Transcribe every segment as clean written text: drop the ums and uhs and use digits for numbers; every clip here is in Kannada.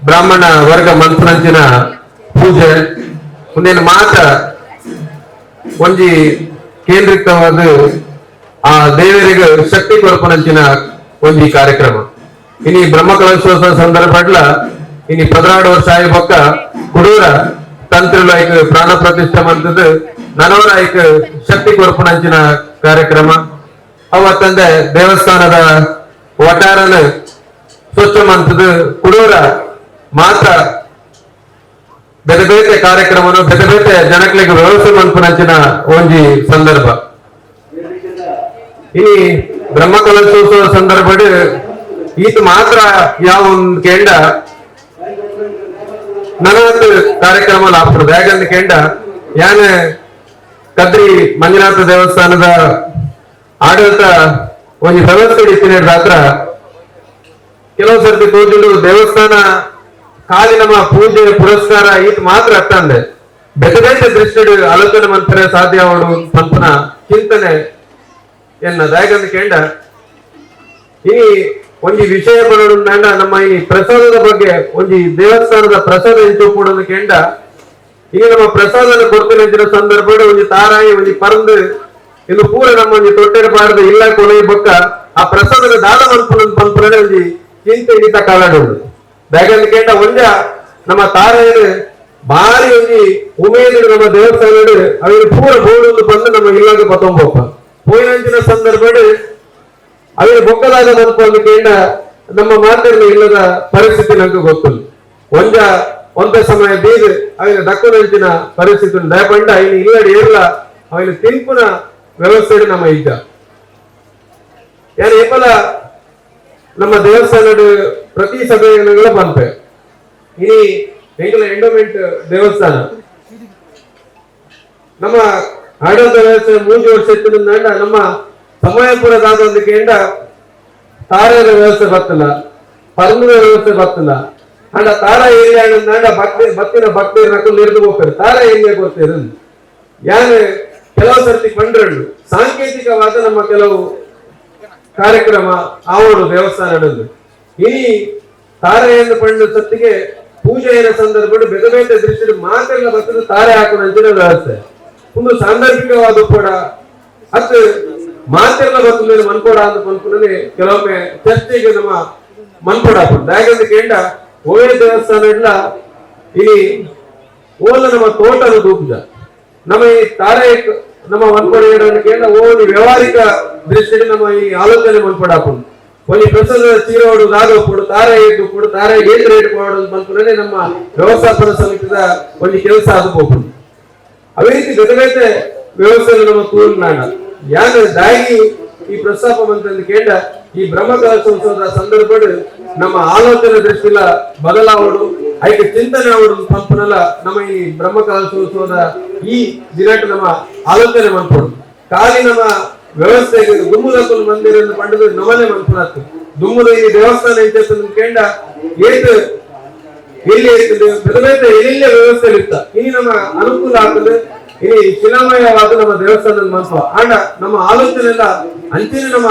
ಬ್ರಾಹ್ಮಣ ವರ್ಗ ಮಂತ್ರಂಚಿನ ಪೂಜೆ ಒಂದೇನು ಮಾತ ಒಂಜಿ ಕೇಂದ್ರಿತವಾದ ಆ ದೇವರಿಗೆ ಶಕ್ತಿ ಕೊರಪನಂಚಿನ ಒಂಜಿ ಕಾರ್ಯಕ್ರಮ ಇನಿ ಬ್ರಹ್ಮಕಲಶೋತ್ಸವ ಸಂದರ್ಭಡ್ಲ ಇನಿ 16 ವರ್ಷ ಆಯ ಬೊಕ್ಕ ಕುಡೂರ ತಂತ್ರಿಲಾಯ್ಕ ಪ್ರಾಣ ಪ್ರತಿಷ್ಠೆ ಮಂತದ ನನವರಾಯ್ಕ ಶಕ್ತಿ ಕೊರಪನಂಚಿನ ಕಾರ್ಯಕ್ರಮ ಅವತ್ತಂದೆ ದೇವಸ್ಥಾನದ ಒಟ್ಟಾರನ ಸ್ವಚ್ಛ ಮಂತದ ಕುಡೂರ ಮಾತ್ರ ಬೇರೆ ಬೇರೆ ಕಾರ್ಯಕ್ರಮವನ್ನು ಬೇರೆ ಬೇರೆ ಜನಗಳಿಗೆ ವ್ಯವಸ್ಥೆ ಮನ್ಪುನಂಚಿನ ಒಂಜಿ ಸಂದರ್ಭ ಇನಿ ಬ್ರಹ್ಮಕಲಶೋತ್ಸವ ಸಂದರ್ಭ ಈತ ಮಾತ್ರ ಯಾವ ಒಂದು ಕೇಂಡ ನನವತ್ತು ಕಾರ್ಯಕ್ರಮ ಆಗ್ತದೆ ಯಾಕಂತ ಕೇಂಡ ಯಾನ ಕದ್ರಿ ಮಂಜುನಾಥ ದೇವಸ್ಥಾನದ ಆಡಳಿತ ಒಂದು ವ್ಯವಸ್ಥೆ ಇತ್ತಿನ ಹತ್ರ ಕೆಲವು ಸರ್ತಿ ತೋಜುಂಡು ದೇವಸ್ಥಾನ ಖಾಲಿ ನಮ್ಮ ಪೂಜೆ ಪುರಸ್ಕಾರ ಈತ ಮಾತ್ರ ಅತ್ತಂದೆ ಬೇರೆ ಬೇರೆ ದೃಷ್ಟಿ ಆಲೋಚನೆ ಮಂತ್ರೆ ಸಾಧ್ಯ ಅವಳು ಪಂಪನ ಚಿಂತನೆ ಎನ್ನದ ಯಾಕಂತ ಕೇಂಡ ಈ ಒಂಜಿ ವಿಷಯ ಬರೋದು ನಮ್ಮ ಈ ಪ್ರಸಾದದ ಬಗ್ಗೆ ಒಂಜಿ ದೇವಸ್ಥಾನದ ಪ್ರಸಾದ ಹೆಚ್ಚು ಕೊಡೋದು ಕೇಂಡ ಈಗ ನಮ್ಮ ಪ್ರಸಾದನ ಕೊಡ್ತೇನೆ ಸಂದರ್ಭ ಒಂಜಿ ತಾರಾಯಿ ಒಂಜಿ ಪರಂದು ಇನ್ನು ಪೂರ ನಮ್ಮ ಒಂಜಿ ತೊಟ್ಟಿರಬಾರದು ಇಲ್ಲ ಕೊನೆ ಬೊಕ್ಕ ಆ ಪ್ರಸಾದದ ದಾನ ಪಂಪನೇ ಒಂಜಿ ಚಿಂತೆ ಹಿಡಿತ ಕಾಲಾಡುದು ಯಾಕಂತ ಕೇಂಡ ಒಂಜ ನಮ್ಮ ತಾರಾಯರು ಭಾರಿ ಒಂಜಿ ಉಮೇದು ನಮ್ಮ ದೇವಸ್ಥಾನ ಅವ್ರಿಗೆ ಪೂರ ಬೋಡು ಬಂದು ನಮ್ಮ ಇಲ್ಲಾಗ ಪತ್ತೊಂಬಪ್ಪ ಪೋಯಿನಂಚಿನ ಸಂದರ್ಭ ಅವರಿಗೆ ಬೊಕ್ಕದಾಗ ಬಂದು ಕೇಂಡ ನಮ್ಮ ಮಾತಲ್ಲಿ ಇಲ್ಲದ ಪರಿಸ್ಥಿತಿ ನಂಗೆ ಗೊತ್ತಿಲ್ಲ ಒಂದ ಸಮಯ ಬೀದು ಅವರಿಗೆ ದಕ್ಕನಂಚಿನ ಪರಿಸ್ಥಿತಿ ದಯಪಂಡ ಇಲ್ಲಿ ಇಲ್ಲಡಿ ಇಲ್ಲ ಅವರಿಗೆ ತಿಂಪುನ ವ್ಯವಸ್ಥೆ ನಮ್ಮ ಇದ್ದ ಯಾರು ಏಪಲ ನಮ್ಮ ದೇವಸ್ಥಾನದ ಪ್ರತಿ ಸಭೆಗಳ ಬಂತೆ ಇನಿ ಎಂಕಲ ಎಂಡೋಮೆಂಟ್ ದೇವಸ್ಥಾನ ನಮ್ಮ ಆಡಳಿತ ವ್ಯವಸ್ಥೆ 3 ವರ್ಷ ಇತ್ತಿನ ನಮ್ಮ ಸಮಯಪುರದಾದ ಒಂದು ಕೇಂದ್ರ ತಾರೆಯ ವ್ಯವಸ್ಥೆ ಬರ್ತಿಲ್ಲ ಪರ್ಮದ ವ್ಯವಸ್ಥೆ ಬರ್ತಿಲ್ಲ ಅಂಡ ತಾರ ಏರಿಯಾ ಬತ್ತಿನ ಭಕ್ತಿ ನಕಲು ನಿರ್ದು ಹೋಗ್ತಾರೆ ತಾರ ಏರಿಯಾ ಗೊತ್ತಿರ ಯಾರು ಕೆಲವು ಸರ್ತಿ ಕಂಡ್ರಳು ಸಾಂಕೇತಿಕವಾದ ನಮ್ಮ ಕೆಲವು ಕಾರ್ಯಕ್ರಮ ಆವಡು ದೇವಸ್ಥಾನದಲ್ಲಿ ಈ ತಾರೆಯನ್ನು ಪಂಡು ಸತ್ತಿಗೆ ಪೂಜೆಯ ಸಂದರ್ಭ ಬೇರೆ ಬೇರೆ ದೃಷ್ಟಿ ಮಾತೆಲ್ಲ ಬರ್ತದೆ ತಾರೆ ಹಾಕುವ ಅಂಚಿನ ವ್ಯವಸ್ಥೆ ಒಂದು ಸಾಂದರ್ಭಿಕವಾದ ಕೂಡ ಅದು ಮಾತೆಲ್ಲ ಬರ್ತದೆ ಮನ್ಕೋಡ ಅಂತ ಬಂದ್ಕೊಂಡ್ರೆ ಕೆಲವೊಮ್ಮೆ ಚರ್ಚೆಗೆ ನಮ್ಮ ಮನ್ಕೋಡ ಹಾಕೊಂಡು ಯಾಕಂತ ಕೇಂಡ ಓಯೆ ದೇವಸ್ಥಾನ ಇಲ್ಲ ಈ ಓಲ ನಮ್ಮ ತೋಟದ ದೂಪಜ ನಮ್ಮ ಈ ತಾರೆ ನಮ್ಮ ಮನ್ಕೋಡ ಕೇಂದ್ರ ಓದಿ ವ್ಯವಹಾರಿಕ ದೃಷ್ಟಿಯಲ್ಲಿ ನಮ್ಮ ಈ ಆಲೋಚನೆ ಮನ್ಕೋಡ ಹಾಕೊಂಡು ಒಂದು ಪ್ರಸಾದ ಚೀರೋಡು ದಾಗೋಡು ತಾರೆ ಇಟ್ಟು ಕೊಡು ತಾರೆ ಏನ್ ರೇಟ್ ಕೊಡೋದು ಬಂದ್ಕೊಂಡ್ರೆ ನಮ್ಮ ವ್ಯವಸ್ಥಾಪನ ಸಮಿತಿದ ಒಂದು ಕೆಲಸ ಆದ್ಬೋದು ಅವೇ ರೀತಿ ಬೇರೆ ವ್ಯವಸ್ಥೆಯಲ್ಲಿ ನಮ್ಮ ತೂರ್ನಾಣ ಯಾರು ದಾಗಿ ಈ ಪ್ರಸ್ತಾಪ ಬಂತಂದು ಕೇಂದ್ರ ಈ ಬ್ರಹ್ಮಕಲಶೋತ್ಸವದ ಸಂದರ್ಭ ನಮ್ಮ ಆಲೋಚನೆ ದೃಷ್ಟಿಲ ಬದಲಾವಣು ಐಕೆ ಚಿಂತನೆ ಅವಡು ಪಂಪನಲ್ಲ ನಮ್ಮ ಈ ಬ್ರಹ್ಮಕಲಶೋತ್ಸವದ ಈ ದಿನಟ ನಮ್ಮ ಆಲೋಚನೆ ಮನ್ಪಡು ಖಾಲಿ ನಮ್ಮ ವ್ಯವಸ್ಥೆಗೆ ದುಮ್ಮುದಕ್ಕೂ ಮಂದಿರ ಪಂಡದು ನಮನೆ ಮನ್ಪುನಾತು ದುಮ್ಮುದ ಈ ದೇವಸ್ಥಾನ ಐತೆ ಕೇಂದ್ರ ಏತು ಇಲ್ಲಿ ಬೇರೆ ಬೇರೆ ಎಲ್ಲಿಯ ವ್ಯವಸ್ಥೆ ಇರ್ತ ಇನಿ ನಮ್ಮ ಅನುಕೂಲ ಆಗ್ತದೆ ಇನಿ ಶಿಲಾಮಯವಾದ ನಮ್ಮ ದೇವಸ್ಥಾನದ ಮನ್ಪ ಆಂಡ ನಮ್ಮ ಆಲೋಚನೆ ಎಲ್ಲ ಅಂಚಿನ ನಮ್ಮ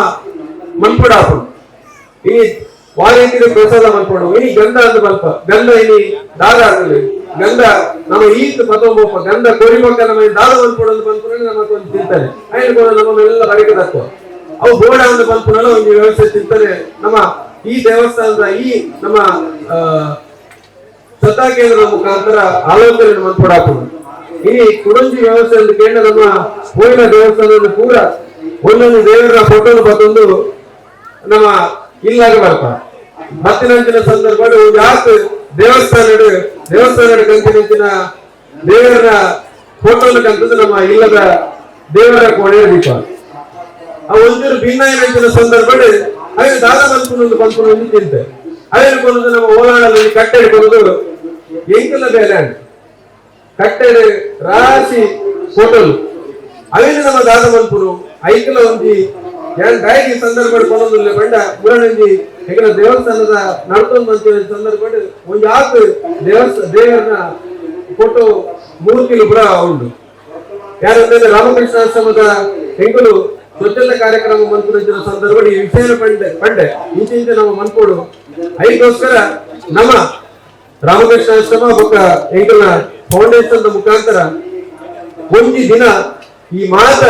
ಮನ್ಪಡ ಹಾಕೊಂಡು ಇನಿ ವಾರೀತಿಗೆ ಪ್ರಸಾದ ಮನ್ಪಡು ಇನಿ ಗಂಧ ಅಂತ ಮಲ್ಪ ಗಂಧ ಇನಿ ದಾದ ಆಗ್ತದೆ ಗಂಧ ನಮ್ಮ ಈತ್ ಪತೊಂಬಪ್ಪ ಗಂಧ ಕೋರಿಮಕ್ಕ ನಮ್ಮ ದಾದ ಮನ್ಪಡೋದು ಬಂದ್ಕೊಂಡ್ರೆ ನಮಗೆ ಒಂದು ಚಿಂತನೆ ಐದು ನಮ್ಮೆಲ್ಲ ಬರಿಕೆ ತತ್ವ ಅವು ಗೋಡ ಒಂದು ಬಂದ್ಕೊಂಡಲ್ಲ ಒಂದು ವ್ಯವಸ್ಥೆ ಚಿಂತನೆ ನಮ್ಮ ಈ ದೇವಸ್ಥಾನದ ಈ ನಮ್ಮ ಶ್ರದ್ಧಾ ಕೇಂದ್ರದ ಮುಖಾಂತರ ಆಲೋಚನೆ ಮನ್ಪಡ ಹಾಕೊಂಡು ಇನಿ ಕುಡಂಜಿ ವ್ಯವಸ್ಥೆ ಅಂತ ಕೇಂದ್ರ ನಮ್ಮ ಹೋಯಿನ ದೇವಸ್ಥಾನದ ಪೂರ ಒಂದೊಂದು ದೇವರ ಫೋಟೋನು ಬತ್ತೊಂದು ನಮ್ಮ ಇಲ್ಲಾಗ ಬರ್ತ ಮತ್ತಿನಂಚಿನ ಸಂದರ್ಭ ಯಾಕೆ ದೇವಸ್ಥಾನ ಕಂಚಿನಂಚಿನ ದೇವರ ಫೋಟೋನ ಕಂತದ್ದು ನಮ್ಮ ಇಲ್ಲದ ದೇವರ ಕೋಣೆ ದೀಪ ಆ ಒಂಚೂರು ಭಿನ್ನಾಯನಂಚಿನ ಸಂದರ್ಭ ಅದೇ ದಾದ ಬಂದ್ಕೊಂಡು ಚಿಂತೆ ಅದೇ ಕೊಡೋದು ನಮ್ಮ ಓಲಾಡಲ್ಲಿ ಕಟ್ಟೆ ಕೊಡೋದು ಎಂಕಲ ಬೇರೆ ಕಟ್ಟೆಡೆ ರಾಶಿ ಫೋಟೋಲು ಅವೇನು ನಮ್ಮ ದಾದ ಮನ್ಪುರು ಐಕಲ ಒಂಜಿ ಯಾನ್ ಗಾಯಕಿ ಸಂದರ್ಭ ಕೊಡೋದಿಲ್ಲ ಬಂಡ ಮುರಣಂಜಿ ಹೆಗಲ ದೇವಸ್ಥಾನದ ನಡ್ಕೊಂಡು ಬಂದ ಸಂದರ್ಭ ಒಂದು ಆತು ದೇವರನ್ನ ಫೋಟೋ 3 ಕಿಲೋ ಕೂಡ ಉಂಟು ಯಾರಂದ್ರೆ ರಾಮಕೃಷ್ಣಾಶ್ರಮದ ಹೆಂಗಲು ಸ್ವಚ್ಛತಾ ಕಾರ್ಯಕ್ರಮ ಮನ್ಪುರ ಸಂದರ್ಭ ಈ ವಿಷಯ ಪಂಡೆ ಇಂಚಿಂಚೆ ನಮ್ಮ ಮನ್ಪೋಡು ಐಗೋಸ್ಕರ ನಮ್ಮ ರಾಮಕೃಷ್ಣ ಆಶ್ರಮ ಬೊಕ್ಕ ಎಂಕಲ್ನ ಫೌಂಡೇಶನ್ ಮುಖಾಂತರ ಒಂಜಿ ದಿನ ಈ ಮಾತ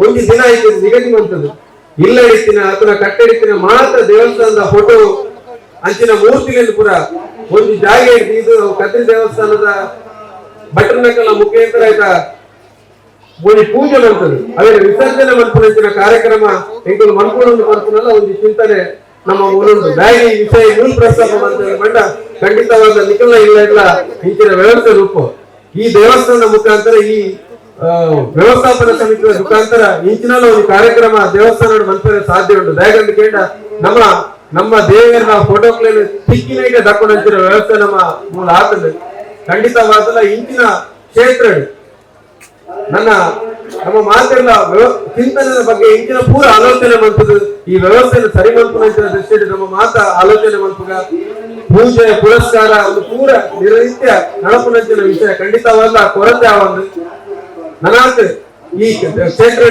ಒಂಜಿ ದಿನ ಆಯ್ತು ನಿಗದಿವಂತದ್ದು ಇಲ್ಲ ಇತ್ತಿನ ಅಥವಾ ಕಟ್ಟಡಿತ್ತಿನ ಮಾತ್ರ ದೇವಸ್ಥಾನದ ಫೋಟೋ ಅಂಚಿನ ಮೂರ್ತಿಗಳು ಪುರ ಒಂದು ಜಾಗ ಇದು ಕದ್ರಿ ದೇವಸ್ಥಾನದ ಭಟ್ರನಕಲ ಮುಖಾಂತರ ಆಯ್ತಾ ಒಂದು ಪೂಜೆ ಮಾಡ್ತದೆ ಅವರ ವಿಸರ್ಜನೆ ಮಲ್ಪುನ ಕಾರ್ಯಕ್ರಮ ಎಂಕಲು ಮಲ್ಪುನೊಂದು ಮಲ್ಪುನಲ್ಲ ಒಂದು ಚಿಂತನೆ ನಮ್ಮ ಒಂದೊಂದು ಬ್ಯಾಗಿ ವಿಷಯ ಮೂಲ ಪ್ರಸ್ತಾಪ ಮಾಡ್ತೇವೆ ಬಂಡ ಖಂಡಿತವಾದ ನಿಖಲ ಇಲ್ಲ ಇಂಚಿನ ವ್ಯವಸ್ಥೆ ರೂಪ ಈ ದೇವಸ್ಥಾನದ ಮುಖಾಂತರ ಈ ವ್ಯವಸ್ಥಾಪನಾ ಸಮಿತಿಯ ಮುಖಾಂತರ ಇಂಚಿನಲ್ಲ ಒಂದು ಕಾರ್ಯಕ್ರಮ ದೇವಸ್ಥಾನ ಮಲ್ಪನೆ ಸಾಧ್ಯ ಉಂಟು ದಯಗಂದು ಕೇಂದ್ರ ನಮ್ಮ ದೇವರ ಫೋಟೋಕ್ಲೇನು ತಿಕ್ಕಿನೈಗೆ ದಕ್ಕೊಂಡಂತಿರೋ ವ್ಯವಸ್ಥೆ ನಮ್ಮ ಮೂಲ ಆತದೆ ಖಂಡಿತವಾದಲ್ಲ ಇಂಚಿನ ಕ್ಷೇತ್ರ ನಮ್ಮ ಮಾತೆಲ್ಲ ಚಿಂತನೆಯ ಬಗ್ಗೆ ಇಂಚಿನ ಪೂರ ಆಲೋಚನೆ ಮಾಡ್ತದೆ ಈ ವ್ಯವಸ್ಥೆಯನ್ನು ಸರಿ ಮಲ್ಪುನಂಚಿನ ದೃಷ್ಟಿಯಲ್ಲಿ ನಮ್ಮ ಮಾತ ಆಲೋಚನೆ ಮಲ್ಪುಗ ಪೂಜೆ ಪುರಸ್ಕಾರ ಒಂದು ಪೂರ ನಿತ್ಯ ನಡಪುನಂಚಿನ ವಿಷಯ ಖಂಡಿತವಾದ ಕೊರತೆ ಆವಂದು ನನಾಂತ ಈ ಕ್ಷೇತ್ರ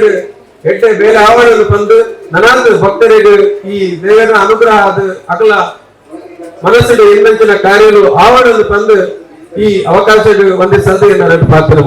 ಎಡ್ಡೆ ಬೇರೆ ಆವರಣಗಳು ಬಂದು ನನಾಂತ ಭಕ್ತರಿಗೆ ಈ ದೇವರ ಅನುಗ್ರಹ ಅದು ಅಗಲ ಮನಸ್ಸಿಗೆ ಇನ್ನಂಚಿನ ಕಾರ್ಯಗಳು ಆವರಣಗಳು ಬಂದು ಈ ಅವಕಾಶ ಒಂದೇ ಸಂದೆಯನ್ನು ಪಾತ್ರ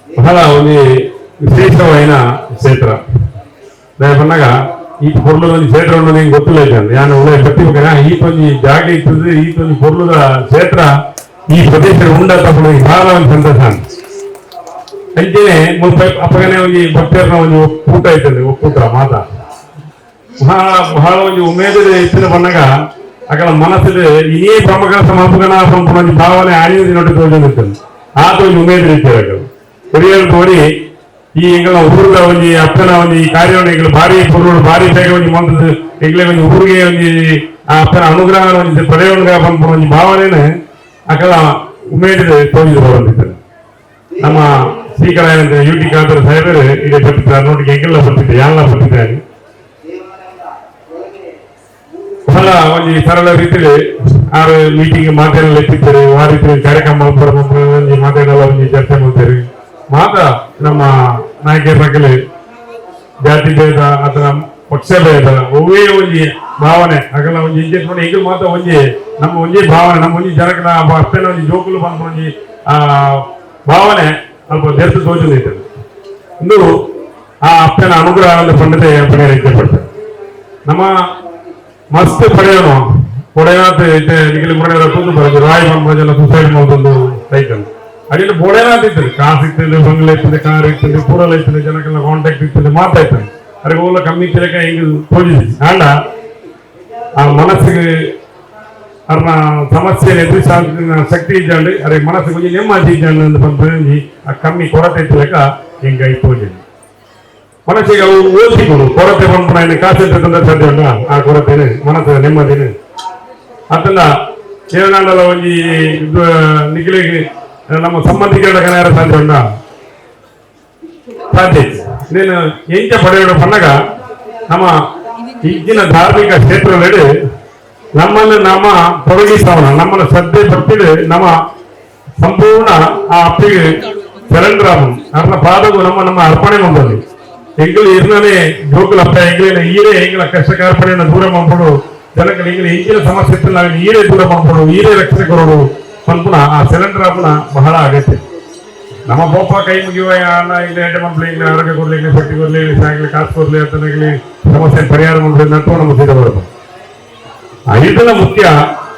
ಬಹಳ ಒಂದು ವಿಶೇಷವಾದ ಕ್ಷೇತ್ರ ಬಂದಾಗ ಈ ಪೊರ್ಲದ ಒಂದು ಕ್ಷೇತ್ರ ಉಂಟು ನಿಂಗೆ ಗೊತ್ತಿಲ್ಲ ನಾನು ಒಳ್ಳೆ ಬರ್ತಿಬೇಕ ಈತೊಂದು ಜಾಗ ಇರ್ತದೆ ಈತೊಂದು ಪೊರ್ಲದ ಕ್ಷೇತ್ರ ಈ ಪ್ರದೇಶ ಉಂಡ ತಗೊಂಡು ಬಹಳ ಒಂದು ಸಂತೋಷ ಅಂಚೆನೆ ಅಪ್ಪಗನೆ ಒಂದು ಭಕ್ತರನ್ನ ಒಂದು ಒಕ್ಕೂಟ ಇರ್ತದೆ ಒಕ್ಕೂಟ ಮಾತ ಬಹಳ ಒಂದು ಉಮೇದ ಇತ್ತಿನ ಬಂದಾಗ ಅక్కడ ಮನಸ್ಸಿದೆ ಇನ್ನೇ ಪ್ರಮುಖ ಸಮರ್ಪಕನ ಸಂಪೂರ್ಣ ಭಾವನೆ ಆಣಿಯೋದು ನೋಡಿ ತೋರಿಸಿರ್ತದೆ ಆತ ಒಂದು ಉಮೇದ ಇರ್ತದೆ ಹಿರಿಯರು ತೋರಿ ಈ ಎಂಗಳ ಊರದ ಒಂದು ಅಪ್ಪನ ಒಂದು ಈ ಕಾರ್ಯವನ್ನು ಭಾರಿ ಪೂರ್ವ ಭಾರಿ ಬೇಗ ಒಂದು ಮಂತ್ರದ ಈಗಲೇ ಒಂದು ಊರಿಗೆ ಒಂದು ಅಪ್ಪನ ಅನುಗ್ರಹ ಒಂದು ಪಡೆಯೋಣ ಬಂದ ಒಂದು ಭಾವನೆಯನ್ನು ಅಕಲ ಉಮೇದಿದೆ ತೋರಿಸಿ ಬಂದಿದ್ದಾರೆ ನಮ್ಮ ಶ್ರೀಕರ ಯುಟಿ ಕಾಂತರ ಸಾಹೇಬರು ಈಗ ಬರ್ತಿದ್ದಾರೆ ನೋಡಿ ಎಂಗೆಲ್ಲ ಬರ್ತಿದ್ದೆ ಎಲ್ಲ ಬರ್ತಿದ್ದಾರೆ ಬಹಳ ಒಂದು ಸರಳ ರೀತಿಯಲ್ಲಿ ಆರು ಮೀಟಿಂಗ್ ಮಾತೇನೆಲ್ಲ ಎತ್ತಿದ್ದಾರೆ ಆ ರೀತಿ ಕಾರ್ಯಕ್ರಮ ಒಂದು ಮಾತೇನೆಲ್ಲ ಒಂದು ಚರ್ಚೆ ಮಾಡ್ತಾರೆ ಮಾತ ನಮ್ಮ ನಾಯಕರ ಬಗ್ಗೆ ಜಾತಿ ಭೇದ ಅಥವಾ ಪಕ್ಷ ಭೇದ ಒವೇ ಒಂಜಿ ಭಾವನೆ ಆಗಲ್ಲ ಒಂದು ಇಂಜೆಕ್ಟ್ ಮಾಡಿ ಈಗ ಮಾತ್ರ ಒಂಜಿ ನಮ್ಮ ಒಂಜಿ ಭಾವನೆ ನಮ್ಮ ಒಂಜಿ ಜನಗಳ ಅಪ್ಪನ ಒಂದು ಜೋಕುಲು ಬಂದ ಒಂಜಿ ಭಾವನೆ ಸ್ವಲ್ಪ ದೇಶ ತೋಚದೈತೆ ಇಂದು ಆ ಅಪ್ಪನ ಅನುಗ್ರಹ ಪಂಡಿತ ಪಡೆಯ ರೀತಿ ಪಡ್ತಾರೆ ನಮ್ಮ ಮಸ್ತ್ ಪಡೆಯೋಣ ಪಡೆಯೋಣ ನಿಖಿಲಿ ಪಡೆಯೋಣ ಕೂತು ಬರೋದು ರಾಯ್ ಬಂದ ಸುಸೈಡ್ ಮಾಡೋದು ಸೈಕಲ್ ಅಡಿಯಲ್ಲಿ ಬೋಡೇನಾಥ ಇರ್ತದೆ ಕಾಸು ಇರ್ತದೆ ಬಂಗ್ಲೆ ಇರ್ತದೆ ಕಾರ್ ಇರ್ತದೆ ಪೂರಲ್ ಇರ್ತದೆ ಜನಕ್ಕೆಲ್ಲ ಕಾಂಟ್ಯಾಕ್ಟ್ ಇರ್ತದೆ ಮಾತಾಡ್ತಾರೆ ಅದಕ್ಕೆ ಹೋಗ್ಲ ಕಮ್ಮಿ ತಿಳಕ ಹಿಂಗೆ ತೋಜಿಸಿ ಆಂಡ ಆ ಮನಸ್ಸಿಗೆ ಅವ್ರನ್ನ ಸಮಸ್ಯೆ ಎದುರಿಸ ಶಕ್ತಿ ಇದ್ದಾಂಡು ಅದಕ್ಕೆ ಮನಸ್ಸಿಗೆ கொஞ்சம் ನೆಮ್ಮದಿ ಇದ್ದಾಂಡು ಅಂತ ಬಂದು ಆ ಕಮ್ಮಿ ಕೊರತೆ ಇರ್ತಲೇಕ ಹಿಂಗೆ ತೋಜಿಸಿ ಮನಸ್ಸಿಗೆ ಅವು ಓದಿಕೊಂಡು ಕೊರತೆ ಬಂದು ಕಾಸು ಇರ್ತದೆ ಸಾಧ್ಯ ಉಂಟ ಆ ಕೊರತೆನೆ ಮನಸ್ಸಿನ ನೆಮ್ಮದಿನೇ ಅದನ್ನ ಏನಾಡಲ್ಲ ಒಂದು ನಿಖಿಲಿಗೆ ನಮ್ಮ ಸಂಬಂಧಿಕರ ಕನೆಯಾರ ಸಾಧ್ಯ ಉಂಟ ಸಾಧ್ಯ ನೀನು ಎಂಚ ಪಡೆಯೋಣ ಬಂದಾಗ ನಮ್ಮ ಈಗಿನ ಧಾರ್ಮಿಕ ಕ್ಷೇತ್ರದಲ್ಲಿ ನಮ್ಮನ್ನು ನಮ್ಮ ತೊಡಗಿಸವನ ನಮ್ಮನ್ನು ಶ್ರದ್ಧೆ ಬರ್ತಿದೆ ನಮ್ಮ ಸಂಪೂರ್ಣ ಆ ಅಪ್ಪಿಗೆ ಶರಣರಾಮನ್ ಅವರ ಪಾದವು ನಮ್ಮ ಅರ್ಪಣೆ ಬಂದಲ್ಲಿ ಎಂಗಲು ಇರ್ನೇ ಜೋಕುಲಪ್ಪ ಎಂಗ್ಲಿನ ಈರೇ ಎಂಗ್ಲ ಕಷ್ಟ ಕಾರ್ಪಣೆಯನ್ನು ದೂರ ಮಾಡ್ಬಿಡು ಜನಕ್ಕೆ ಎಂಗ್ಲ ಎಂಗಿನ ಸಮಸ್ಯೆ ಇತ್ತು ನಾವು ಈರೇ ದೂರ ಮಾಡ್ಬಿಡು ಈರೇ ರಕ್ಷಣೆ ಕೊಡೋದು ಪಂಪುನ ಆ ಸಿಲಿಂಡರ್ ಬಹಳ ಅಗತ್ಯ ನಮ್ಮ ಬೋಪ ಕೈ ಮುಗಿಯುವ ಇಲ್ಲಿ ಹೆಂಡೆ ಮಕ್ಕಳಿಗೆ ಆರೋಗ್ಯ ಕೊಡ್ಲಿಕ್ಕೆ ಶಕ್ತಿ ಕೊಡ್ಲಿ ಸಾಗಲಿ ಕಾಸು ಕೊಡ್ಲಿ ಅಂತನಾಗಲಿ ಸಮಸ್ಯೆ ಪರಿಹಾರ ಮಾಡಲಿ ನಟ್ಟು ನಮ್ಮ ಸಿದ್ಧ ಬರೋದು ಇದೆಲ್ಲ ಮುಖ್ಯ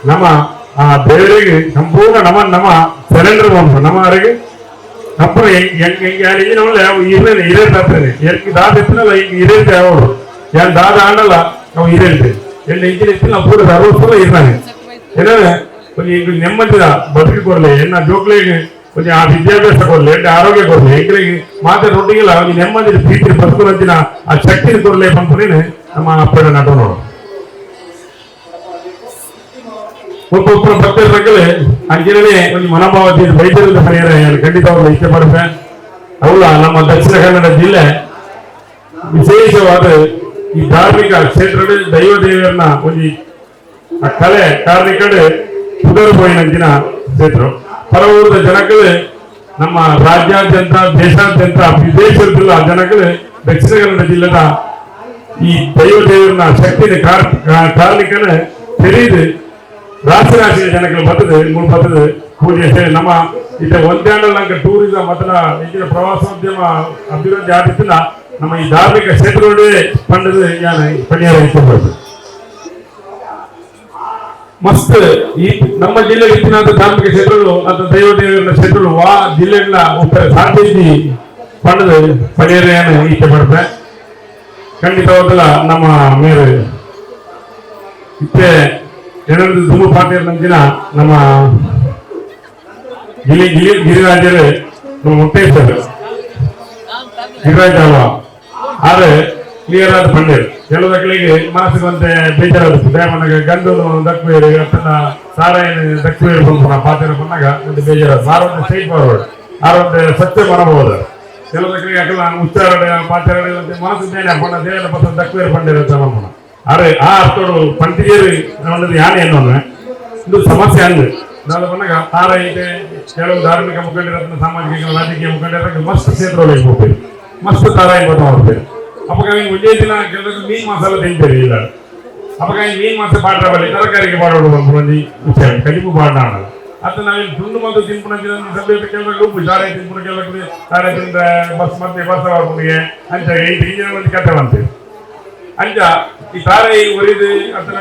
ನಮ್ಮ ಆ ದೇವರಿಗೆ ಸಂಪೂರ್ಣ ನಮ್ಮ ಸಿಲಿಂಡರ್ ಬಂದು ನಮ್ಮ ಅವರಿಗೆ ಅಪ್ಪನ ಹೆಂಗೆ ನಾವು ಹಿರೇ ತಾತೇನೆ ಎಲ್ಲಿ ದಾದ ಎತ್ತಿನಲ್ಲ ಈಗ ಹಿರೇತೆ ಅವರು ಯಾರು ದಾದ ಆಡಲ್ಲ ನಾವು ಹಿರೇತೆ ಎಲ್ಲಿ ಇಂಜಿನ್ ಎತ್ತಿನ ನಾವು ಪೂರ 60 ಸಲ ಇರ್ತಾನೆ ಏನೇ ಈಗ ನೆಮ್ಮದಿದ ಬದುಕಿ ಕೊಡಲಿ ಎನ್ನ ಜೋಕ್ಲಿಗೆ కొంచెం ఆ విద్యాభ్యాಸ ಕೊಡ್ಲಿ అంటే ಆರೋಗ್ಯ ಕೊಡ್ಲಿ ಎಂಕಲಿಗೆ ಮಾತಾಡೊಟ್ಟಿಗೆಲ್ಲ ಒಂದು ನೆಮ್ಮದಿ ಪ್ರೀತಿ ಬದುಕುವಂತಿನ ಆ ಶಕ್ತಿ ಕೊಡ್ಲಿ ಪಂಪನೇನೆ ನಮ್ಮ ಅಪ್ಪನ ನಟ ನೋಡು ಒಬ್ಬೊಬ್ಬರ ಭಕ್ತರ ಬಗ್ಗೆ ಅಂಜನೇ ಒಂದು ಮನೋಭಾವತಿ ವೈದ್ಯರಿಂದ ಪರಿಹಾರ ಖಂಡಿತವಾಗ್ಲೂ ಇಷ್ಟಪಡುತ್ತೆ ಅವಳ ನಮ್ಮ ದಕ್ಷಿಣ ಕನ್ನಡ ಜಿಲ್ಲೆ ವಿಶೇಷವಾದ ಈ ಧಾರ್ಮಿಕ ಕ್ಷೇತ್ರದ ದೈವ ದೇವರನ್ನ ಒಂದು ಆ ಕಲೆ ಕಾರ್ಮಿಕಡೆ ಪುನರ್ಬೋಯಿನಂಚಿನ ಕ್ಷೇತ್ರ ಪರವೂರದ ಜನಗಳು ನಮ್ಮ ರಾಜ್ಯಾದ್ಯಂತ ದೇಶಾದ್ಯಂತ ವಿದೇಶದಲ್ಲ ಜನಗಳು ದಕ್ಷಿಣ ಕನ್ನಡ ಜಿಲ್ಲೆದ ಈ ದೈವ ದೇವರನ್ನ ಶಕ್ತಿನ ಕಾರ್ಮಿಕನ ತೆರೀದು ರಾಶಿ ರಾಶಿಯ ಜನಗಳು ಬರ್ತದೆ ಬರ್ತದೆ ಪೂಜೆ ನಮ್ಮ ಇದು ಒಂದೇ ಟೂರಿಸಂ ಅಥವಾ ಹೆಚ್ಚಿನ ಪ್ರವಾಸೋದ್ಯಮ ಅಭಿವೃದ್ಧಿ ಆಗುತ್ತಿಲ್ಲ ನಮ್ಮ ಈ ಧಾರ್ಮಿಕ ಕ್ಷೇತ್ರಗಳೇ ಪಂಡದ ಪರಿಹಾರ ಇಷ್ಟಪಡ್ತದೆ ಮಸ್ತ್ ಈ ನಮ್ಮ ಜಿಲ್ಲೆ ಇತ್ತಿನ ಧಾರ್ಮಿಕ ಕ್ಷೇತ್ರಗಳು ಅಥವಾ ದೈವ ದೇವರ ಕ್ಷೇತ್ರಗಳು ಆ ಜಿಲ್ಲೆಗಳ ಸಾಧ್ಯತೆ ಪಂಡದ ಪರಿಹಾರ ಇಷ್ಟಪಡ್ತದೆ ಖಂಡಿತವಾಗಲ್ಲ ನಮ್ಮ ಮೇಲೆ ಇತ್ತೆ ಏನಾದ್ರು ಧೂಮ ಪಾಠ ನಂಚಿನ ನಮ್ಮ ಗಿರಿರಾಜರು ನಮ್ಮ ಮುತ್ತೇಶ್ವರ ಗಿರಿರಾಜ ಆದ್ರೆ ಕ್ಲಿಯರ್ ಆದ ಪಂಡಿರ್ ಕೆಲವು ಮಕ್ಕಳಿಗೆ ಮನಸ್ಸಿಗೆ ಬೇಜಾರಾದ ದಯಮನಗೆ ಗಂಡು ದಕ್ಕುವೇರು ಅತ್ತನ ಸಾರಾಯಣ ದಕ್ಕುವೇರು ಬಂದ ಪಾತ್ರ ಬಂದಾಗ ಒಂದು ಬೇಜಾರಾದ ಸಾರೊಂದು ಸ್ಟ್ರೈಟ್ ಫಾರ್ವರ್ಡ್ ಆರೊಂದು ಸತ್ಯ ಮನಬಹುದು ಕೆಲವು ಮಕ್ಕಳಿಗೆ ಅಕಲ ಉಚ್ಚಾರಣೆ ಪಾತ್ರ ಮನಸ್ಸು ಬೇನೆ ಪಂಡ ದೇವರ ಪತ್ರ ದಕ್ಕುವೇರು ಪಂಡಿರ ನಮ್ಮನ ಆದ್ರೆ ಆ ಅರ್ಥೋಡು ಪಂಡಿಗೆರು ಅನ್ನೋದು ಯಾನೆ ಅನ್ನೋದು ಇದು ಸಮಸ್ಯೆ ಅಂದು ನಾನು ಬಂದಾಗ ತಾರೈತೆ ಕೆಲವು ಧಾರ್ಮಿಕ ಮುಖಂಡರ ಸಾಮಾಜಿಕ ರಾಜಕೀಯ ಮುಖಂಡರ ಮಸ್ತ್ ಕ್ಷೇತ್ರಗಳಿಗೆ ಹೋಗ್ತೀವಿ ಮಸ್ತ್ ತಾರಾಯಿ ಬರ್ತಾ ಹೋಗ್ತೀವಿ ಅವಾಗ ಒಂದೇ ದಿನ ಕೆಲವರು ಮೀನ್ ಮಸಾಲ ತಿಂತೀರಿ ಇಲ್ಲ ಅವಾಗ ಮೀನ್ ಮಾಸ ಪಾಡ್ರ ಬಲ್ಲಿ ತರಕಾರಿಗೆ ಬಾಡೋಡು ಒಂದು ವಿಷಯ ಕಡಿಮೆ ಬಾಡ ಅದು ನಾವೇನು ತುಂಡು ಮತ್ತು ತಿನ್ಪುಣ ಸಭ್ಯ ಕೆಲವರಿಗೆ ಉಪ್ಪು ತಾರಾಯಿ ತಿನ್ಪುಣ ಕೆಲವರಿಗೆ ತಾರಾಯಿ ತಿಂದ ಬಸ್ ಮತ್ತೆ ಬಸ್ ಅವ್ರಿಗೆ ಅಂಚ 8 ಇಂಜಿನ ಒಂದು ಕತೆ ಬಂತೀವಿ ಅಂಚ ಈ ತಾರಾಯಿ ಒರಿದು ಅಥವಾ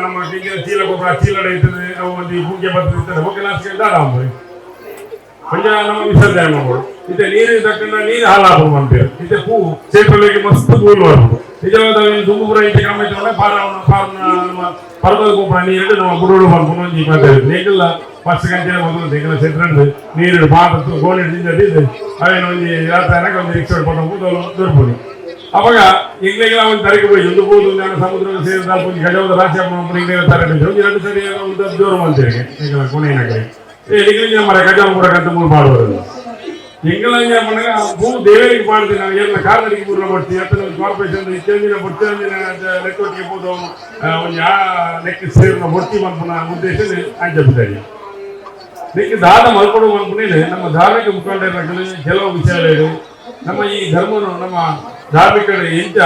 ನಮ್ಮ ಚೀಲ ಗೊಬ್ಬರ ಚೀಲ ಇರ್ತದೆ ಅವು ಒಂದು ಹೂಗೆ ಬರ್ತದೆ ಹೋಗಿ ಲಾಸ್ಟ್ಗೆ ದಾರ ಕೊಂಚ ನಮ್ಮ ವಿಸರ್ಜನೆ ಮಾಡ್ಬೋದು ಇತ್ತೆ ನೀರು ತಕ್ಕಂತ ನೀರು ಹಾಲಾಪ ಮಾಡ್ತೀವಿ ಇತ್ತೆ ಹೂ ಕ್ಷೇತ್ರಗಳಿಗೆ ಮಸ್ತ್ ಹೂಲು ಬರ್ಬೋದು ನಿಜವಾದ ದುಂಬುಪುರ ಇತ್ತೆ ಕಮ್ಮಿ ಪರ್ವದ ಗೊಬ್ಬರ ನೀರು ನಮ್ಮ ಬುಡೋಡು ಮಾಡ್ಕೊಂಡು ಒಂದು ಮಾತಾಡಿದ್ರು ನೀಗೆಲ್ಲ ಫಸ್ಟ್ ಗಂಟೆ ಮೊದಲು ಈಗಿನ ಕ್ಷೇತ್ರ ನೀರು ಮಾತು ಗೋಣಿ ತಿಂದಿದ್ದು ಅವೇನು ಒಂದು ಯಾತ್ರೆ ಒಂದು ರಿಕ್ಷಾ ಪಡ್ಕೊಂಡು ದೊರಕಬಹುದು ಅವಾಗ ಇಂಗ್ಲೆಲ್ಲ ಒಂದು ತರಕ್ಕೆ ಹೋಗಿ ಒಂದು ಬೋದು ಸಮುದ್ರ ಸೇರಿದ ಒಂದು ಗಜವಾದ ರಾಶಿ ಇಂಗ್ಲೆಲ್ಲ ತರ ಎರಡು ಸರಿ ಒಂದು ಜೋರು ಮಾಡ್ತೀರಿ ಈಗ ಕೊನೆಯ ಇಂಗ್ಲಿಂಗ್ ಮರ ಗಜ ಕೊಡಕಂತ ಮೂರು ಮಾಡುವರು ಇಂಗ್ಲೆಂಡ್ ಮನೆಗೆ ಹೂ ದೇವರಿಗೆ ಮಾಡ್ತೀನಿ ನಾವು ಎಲ್ಲ ಕಾಲರಿಗೆ ಪೂರ್ಣ ಮಾಡ್ತೀವಿ ಅಥವಾ ಕಾರ್ಪೊರೇಷನ್ ಇತ್ಯಾದಿನ ಬಡ್ತಿನ ಲೆಕ್ಕೊಟ್ಟಿಗೆ ಹೋದ ಒಂದು ಯಾ ಲೆಕ್ಕ ಸೇರಿನ ಬಡ್ತಿ ಮಾಡ್ಪುನ ಉದ್ದೇಶ ಅಂಜಬಿದ್ದಾರೆ ಇದಕ್ಕೆ ದಾದ ಮಲ್ಕೊಡುವ ಅನ್ಪುನೇನೆ ನಮ್ಮ ಧಾರ್ಮಿಕ ಮುಖಂಡರ ಕೆಲವು ವಿಷಯಗಳು ನಮ್ಮ ಈ ಧರ್ಮನು ನಮ್ಮ ಧಾರ್ಮಿಕರ ಎಂಚ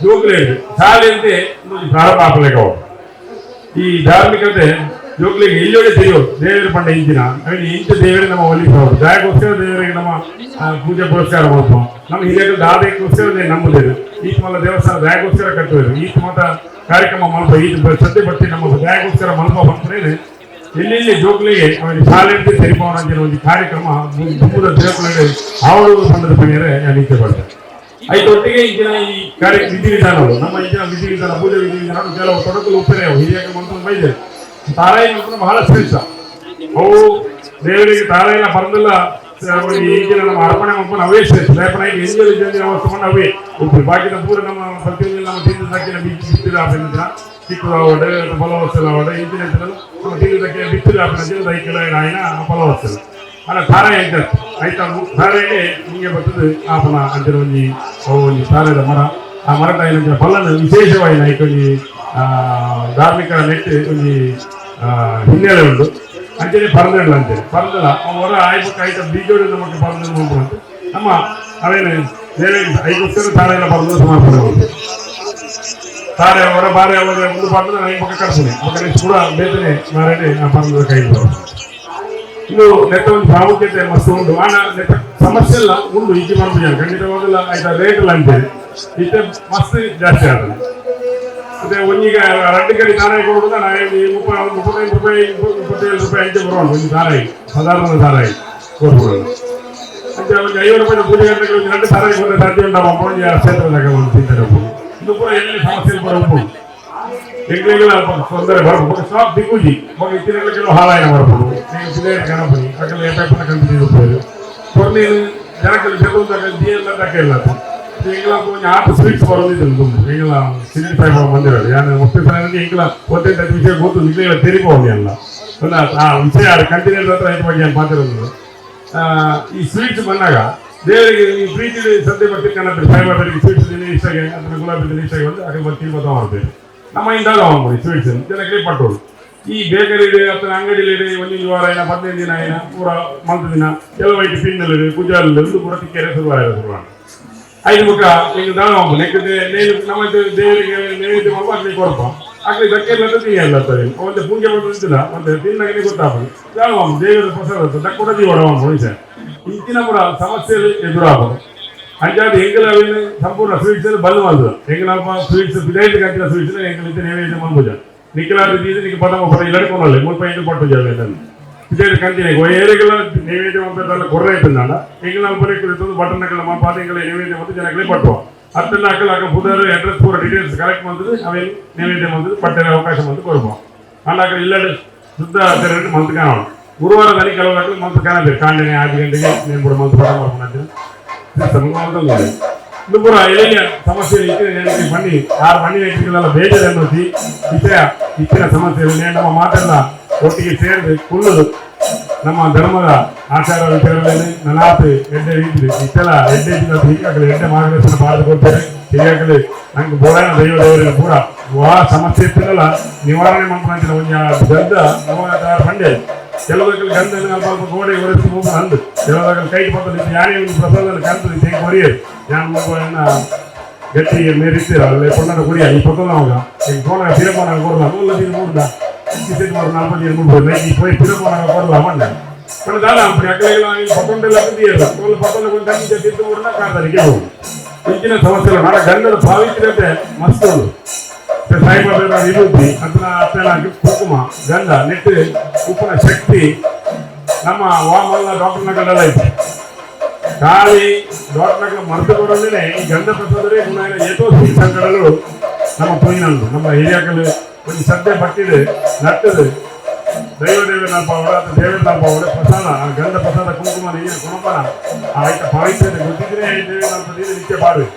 ಜೋಗ್ಲೇ ಶಾಲೆಯಂತೆ ಪ್ರಾರಂಭ ಹಾಕಲೇಕ ಈ ಧಾರ್ಮಿಕತೆ ಜೋಗ್ಲಿಗೆ ಇಲ್ಲೊಡೆ ತೆಗೆಯೋದು ದೇವರ ಪಂಡ ಇಂಚಿನ ಅವನಿಗೆ ಇಂಚ ದೇವರೇ ನಮ್ಮ ಒಲಿಸಬಹುದು ದಯಗೋಸ್ಕರ ದೇವರಿಗೆ ನಮ್ಮ ಪೂಜೆ ಪುರಸ್ಕಾರ ಮಾಡ್ಬೋದು ನಮ್ಮ ಹಿರಿಯರು ದಾದಕ್ಕೋಸ್ಕರ ನಂಬುದೇರು ಈತ ಮಲ್ಲ ದೇವಸ್ಥಾನ ದಯಗೋಸ್ಕರ ಕಟ್ಟುವರು ಈತ ಮತ ಕಾರ್ಯಕ್ರಮ ಮಲ್ಪ ಈತ ಸದ್ಯ ಬರ್ತಿ ನಮ್ಮ ದಯಗೋಸ್ಕರ ಮಲ್ಪ ಬಂದ್ರೇನೆ ಎಲ್ಲೆಲ್ಲಿ ಜೋಗ್ಲಿಗೆ ಅವನಿಗೆ ಶಾಲೆಯಂತೆ ತೆರಿಪವನ ಅಂಚಿನ ಒಂದು ಕಾರ್ಯಕ್ರಮ ತುಂಬದ ದೇವಸ್ಥಾನಗಳಲ್ಲಿ ಆವಳು ಪಂಡದ ಪಣಿಯರೇ ನಾನು ಇಚ್ಛೆ ಪಡ್ತೇನೆ ಐದೊಟ್ಟಿಗೆ ಇಂಚಿನ ಈ ಕಾರ್ಯ ವಿಧಿವಿಧಾನಗಳು ನಮ್ಮ ಇಂಚಿನ ವಿಧಿವಿಧಾನ ಪೂಜೆ ವಿಧಿವಿಧಾನ ಕೆಲವು ತೊಡಕಲು ಉಪ್ಪರೆ ಹಿರಿಯಾಗಿ ಮಂತ್ರ ಬೈದೆ ತಾರಾಯಿ ಮಂತ್ರ ಬಹಳ ಶ್ರೇಷ್ಠ ಅವು ದೇವರಿಗೆ ತಾರಾಯಿನ ಬರದಲ್ಲ ಈಗಿನ ನಮ್ಮ ಅರ್ಪಣೆ ಮಂಪನ ಅವೇ ಶ್ರೇಷ್ಠ ಲೇಪನ ಎಂಜಲು ಜಂಜಿನ ವಸ್ತುಕೊಂಡು ಅವೇ ಉಪ್ಪು ಬಾಕಿನ ಪೂರ ನಮ್ಮ ಪ್ರತಿಯೊಂದು ನಮ್ಮ ತಿಂದು ತಕ್ಕಿನ ಬಿತ್ತಿದ ಆಪಿನ ಚಿಕ್ಕದ ಅವಡೆ ಫಲವಸ್ತಲ ಅವಡೆ ಇಂಚಿನ ನಮ್ಮ ತಿಂದು ತಕ್ಕಿನ ಬಿತ್ತಿದ ಆಪಿನ ತಿಂದು ಐಕಿಲ ಆಯ್ನ ಫಲವಸ್ತಲ ಅಲ್ಲ ತಾರಾಯಿ ಐತ ಆಯ್ತಾ ತಾರಾಯಿಗೆ ಹಿಂಗೆ ಬರ್ತದೆ ಆಪನ ಅಂತಿನ ಒಂದು ತಾರಾಯದ ಮರ ಆ ಮರದ ಏನಂತ ಫಲನ ವಿಶೇಷವಾಗಿ ನೈಕೊಂದು ಧಾರ್ಮಿಕ ನೆಟ್ಟು ಒಂದು ಹಿನ್ನೆಲೆ ಉಂಟು ಅಂಚನೆ ಪರದಲ್ಲ ಅಂತೇಳಿ ಪರದಲ್ಲ ಹೊರ ಆಯ್ಬೇಕು ಆಯ್ತಾ ಬೀಜೋಡಿ ನಮಗೆ ಪರದ ಅಂತ ನಮ್ಮ ಅವೇನು ಬೇರೆ ಐಗೋಸ್ಕರ ತಾರೆಲ್ಲ ಪರದ ಸಮರ್ಪಣೆ ಉಂಟು ತಾರೆ ಹೊರ ಬಾರಿ ಅವಾಗ ಒಂದು ಪರದ ಐದು ಪಕ್ಕ ಕಟ್ತೀನಿ ಪಕ್ಕ ಕೂಡ ಬೇತನೆ ಮಾರೇನೆ ಆ ಪರದದ ಕೈ ಇದು ನೆಟ್ಟ ಒಂದು ಪ್ರಾಮುಖ್ಯತೆ ಮಸ್ತ್ ಉಂಟು ಆನ ನೆಟ್ಟ ಸಮಸ್ಯೆ ಎಲ್ಲ ಉಂಟು ಈಜಿ ಮಾಡ್ಬಿಟ್ಟು ಖಂಡಿತವಾಗಲ್ಲ ಆಯ್ತಾ ರೇಟ್ ಎಲ್ಲ ಅಂತೇಳಿ ಇಷ್ಟೇ ಮಸ್ತ್ ಜಾಸ್ತಿ ಆಗ್ತದೆ ಮತ್ತೆ ಒಂದಿಗೆ ರಡ್ಡು ಕಡೆ ತಾರಾಯಿ ಕೊಡುವುದ ನಾವೇನು 35 ರೂಪಾಯಿ 27 ರೂಪಾಯಿ ಅಂಚೆ ಬರೋಣ ಒಂದು ತಾರಾಯಿ ಸಾಧಾರಣ ತಾರಾಯಿ ಕೊಡ್ಬೋದು ಅಂಚೆ ಒಂದು 50 ರೂಪಾಯಿ ಪೂಜೆ ಗಂಟೆಗೆ ಒಂದು 2 ತಾರಾಯಿ ಕೊಟ್ಟರೆ ಸಾಧ್ಯ ಉಂಟಾವ ಕ್ಷೇತ್ರದಾಗ ಒಂದು ತಿಂತಾರೆ ಇದು ಕೂಡ ಎಲ್ಲಿ ಸಮಸ್ಯೆ ಕೂಡ ಉಂಟು ಎಂಕ್ಲೆಗಳ ತೊಂದರೆ ಬರ್ಬೋದು ಸ್ಟಾಪ್ ದಿಕ್ಕುಜಿ ಮಗ ಇತ್ತಿನ ಹಾಲಾಯನ ಬರ್ಬೋದು ನೀವು ಸಿದ್ಧ ಗಣಪತಿ ಅಕಲ್ ಎಪ್ಪನ ಕಂಪನಿ ಹೋಗ್ಬೋದು ಕೊರ್ನೇನು ಜನಕಲ್ಲಿ ಬೆಲ್ಲುಂದಾಗ ದಿಯೆಲ್ಲ ತಕ್ಕೆಲ್ಲ ಎಂಗ್ಲ ಕೊಂಚ ಆಟ ಸ್ವೀಟ್ಸ್ ಬರೋದಿಲ್ಲ ತುಂಬ ಎಂಗ್ಲ ಸಿಡಿ ಸಾಯಿಬಾಬಾ ಮಂದಿರಲ್ಲ ಯಾರು ಒಪ್ಪೆ ಸಾಯಿಗೆ ಎಂಗ್ಲ ಒತ್ತೈದು ವಿಷಯ ಗೊತ್ತು ನಿಗ್ಲೆಲ್ಲ ತೆರಿಬೋದು ಅಲ್ಲ ಆ ವಿಷಯ ಕಂಟಿನ್ಯೂ ಹತ್ರ ಐದು ಬಗ್ಗೆ ಮಾತಿರೋದು ಈ ಸ್ವೀಟ್ಸ್ ಬಂದಾಗ ದೇವರಿಗೆ ಈ ಪ್ರೀತಿ ಸದ್ಯ ಬರ್ತಿ ಕಾಣತ್ರಿ ಸಾಯಿಬಾಬರಿಗೆ ಸ್ವೀಟ್ಸ್ ದಿನ ಇಷ್ಟಾಗೆ ಅದನ್ನ ಗುಲಾಬಿ ದಿನ ಇಷ್ಟಾಗೆ ಬಂದು ಅದ್ರ ಬರ್ತೀನಿ ಬತ್ತ ಮಾಡ್ತೇವೆ ನಮ್ಮ ಇಂದಾಗ ಮಾಡ್ಬೋದು ಸ್ವೀಟ್ಸ್ ಜನಕ್ಕೆ ಪಟ್ಟೋದು ಈ ಬೇಕರಿ ಅಥವಾ ಅಂಗಡಿಲಿ ಒಂದು ವಾರ ಏನ 15 ದಿನ ಏನ ಪೂರ ಮಂತ್ ದಿನ ಕೆಲವು ಐಟಿ ಪಿನ್ನಲ್ಲಿ ಗುಜಾರಲ್ಲಿ ಒಂದು ಪೂರ ತಿಕ್ಕರೆ ಶುರುವಾಯಿತು ಐದು ಮುಖ ಈಗ ದಾನ ನೆಕ್ಕದೆ ನಮ್ಮ ದೇವರಿಗೆ ನೈವೇದ್ಯ ಮಾಡುವ ಆಗ್ಲಿಕ್ಕೆ ಕೊರಪ ಆಗ್ಲಿ ದಕ್ಕೆಲ್ಲ ತಿನ್ನಲ್ಲ ಒಂದು ಪೂಜೆ ಮಾಡೋದಿಲ್ಲ ಒಂದು ತಿನ್ನಾಗಲಿ ಗೊತ್ತಾಗದು ದಾನ ದೇವರ ಪ್ರಸಾದ ದಕ್ಕೂಡ ಜೀವನ ಮನುಷ್ಯ ಇಂಚಿನ ಪುರ ಸಮಸ್ಯೆಗಳು ಎದುರಾಗದು ಅಂಚಾದ ಎಂಗಲ ಸಂಪೂರ್ಣ ಸ್ವೀಟ್ಸ್ ಬಲ್ ಮಾಡ್ದು ಎಂಗಲಪ್ಪ ಸ್ವೀಟ್ಸ್ ಪಿಡೈಟ್ ಕಂಚಿನ ಸ್ವೀಟ್ಸ್ ಎಂಗಲಿದ್ದ ನೈವೇದ್ಯ ಮಾಡ್ಬೋದ ನಿಖಲಾದ ನಿಕ್ಕೆ ಪದ ಇಲ್ಲಡ್ಕೊಂಡಲ್ಲ ಮುಲ್ಪೈದು ಪಟ್ಟು ಜಾಗ ಇದೇ ಕಂಟಿನ್ಯೂ ಏರಿಗೆಲ್ಲ ನೈವೇದ್ಯ ಮಾಡ್ಬೇಕಲ್ಲ ಕೊರ್ರೆ ಇದ್ದಾನ ಎಂಗಲ ಕುರಿತು ಬಟನ್ಗಳ ಪಾದಗಳ ನೈವೇದ್ಯ ಮತ್ತು ಜನಗಳಿಗೆ ಪಟ್ಟುವ ಅದನ್ನ ಅಕ್ಕಲ ಪುದರ್ ಅಡ್ರೆಸ್ ಪೂರ ಡೀಟೇಲ್ಸ್ ಕಲೆಕ್ಟ್ ಮಾಡಿದ್ರೆ ಅವೇನು ನೈವೇದ್ಯ ಮಾಡಿದ್ರೆ ಪಟ್ಟೆಗೆ ಅವಕಾಶ ಬಂದು ಕೊಡ್ಬೋ ಅಲ್ಲಾಕ ಇಲ್ಲಡೆ ಶುದ್ಧ ತೆರಳು ಮಂತ್ ಕಾಣೋಣ ಗುರುವಾರದಲ್ಲಿ ಕೆಲವು ಮಂತ್ ಕಾಣಬೇಕು ಕಾಂಡನೆ 6 ಗಂಟೆಗೆ నేను కూడా మంత్ పడ ಮಾಡ್ಕೊಂಡು ಇದು ಪೂರ ಎಳೆಯ ಸಮಸ್ಯೆ ಬನ್ನಿ 6 ಮಣ್ಣಿ ವ್ಯಕ್ತಿಗಳೆಲ್ಲ ಬೇಜಾರನ್ನು ವಿಷಯ ಇಚ್ಚಿನ ಸಮಸ್ಯೆ ನಮ್ಮ ಮಾತೆಲ್ಲ ಒಟ್ಟಿಗೆ ಸೇರಿದು ಕುಳ್ಳದು ನಮ್ಮ ಧರ್ಮದ ಆಚಾರ ವಿಚಾರಗಳಲ್ಲಿ ನನಾತು ಎಡ್ಡೆ ರೀತಿ ಇಷ್ಟೆಲ್ಲ ಎಡ್ಡೆ ಹೀಗಾಗಲಿ ಎಡ್ಡೆ ಮಾರ್ಗದರ್ಶನ ಬಾರದುಕೊಳ್ತೇನೆ ಹೀಗಾಗಲಿ ನಂಗೆ ಬೋಳನ ದೈವದವರಿಗೆ ಪೂರ ಆ ಸಮಸ್ಯೆ ಇರ್ತಿರಲ್ಲ ನಿವಾರಣೆ ಮಾಡ್ಕೊಂಡ ಒಂದು ಗದ್ದ ನಮ್ಮ ಬಂಡೆ ಕೆಲವರಿಗೆ ಗಂಧನ ಸ್ವಲ್ಪ ಗೋಡೆ ಒರೆಸಿ ಹೋಗಿ ಅಂದು ಕೆಲವರಿಗೆ ಕೈ ಪಕ್ಕದಲ್ಲಿ ಯಾರೇ ಒಂದು ಪ್ರಸಾದ ಕಾಣ್ತದೆ ತೆಗೆ ಕೊರಿಯರು ನಾನು ಮಗುವನ್ನ ಗಟ್ಟಿಗೆ ಮೇರಿಸ್ತೀರ ಅಲ್ಲೇ ಕೊಂಡ ಕುಡಿಯ ಈ ಪಕ್ಕ ಅವಾಗ ಈಗ ಕೋಣ ತಿರುಪನ ಕೊಡಲ್ಲ ಮೂಲ ದಿನ ಮೂರ್ದ ಕಿಸೆಟ್ ಮಾಡಿ 4 ದಿನ ಮುಗ್ಬೋದು ಈ ಪೋಯ್ ತಿರುಪನ ಕೊಡಲ್ಲ ಮಂಡ पण दादा आपल्या अकलेला पकोंडेला दियला तोल पकोंडे ಕೊಂಡು ತಂಗಿ ತಿದ್ದು ಊರನ ಕಾದರಿಗೆ ಹೋಗು ಇಂಚಿನ ಸಮಸ್ಯೆ ನಾಡ ಗಂಡದ ಪಾವಿತ್ರ್ಯತೆ ಮಸ್ತ್ ಉಂಟು ಸಾಯಿಬಾಬಾ ವಿಭೂತಿ ಅದನ್ನ ಅಪ್ಪೆಲ್ಲ ಕುಂಕುಮ ಗಂಧ ನೆಟ್ಟು ಉಪ್ಪನ ಶಕ್ತಿ ನಮ್ಮ ವಾಮಲ್ಲ ಡಾಕ್ಟರ್ ನಗಳೆಲ್ಲ ಐತೆ ಖಾಲಿ ಡಾಕ್ಟರ್ ನಗರ ಮರೆತು ಕೊಡೋದೇ ಈ ಗಂಧ ಪ್ರಸಾದರೇ ಗುಣ ಏತೋ ಸಂಕಟಗಳು ನಮ್ಮ ಪುಯ್ನಂದು ನಮ್ಮ ಹಿರಿಯಕಲು ಒಂದು ಸದ್ಯ ಬಟ್ಟಿದೆ ನಟ್ಟದು ದೈವದೇವ ನಲ್ಪವಡ ದೇವರ ನಲ್ಪವಡ ಪ್ರಸಾದ ಗಂಧ ಪ್ರಸಾದ ಕುಂಕುಮ ನೀರು ಗುಣಪನ ಆಯ್ತ ಪಾವಿತ್ರ್ಯತೆ ಗೊತ್ತಿದ್ರೆ ದೇವ ನಲ್ಪದಿದ್ದು ನಿತ್ಯ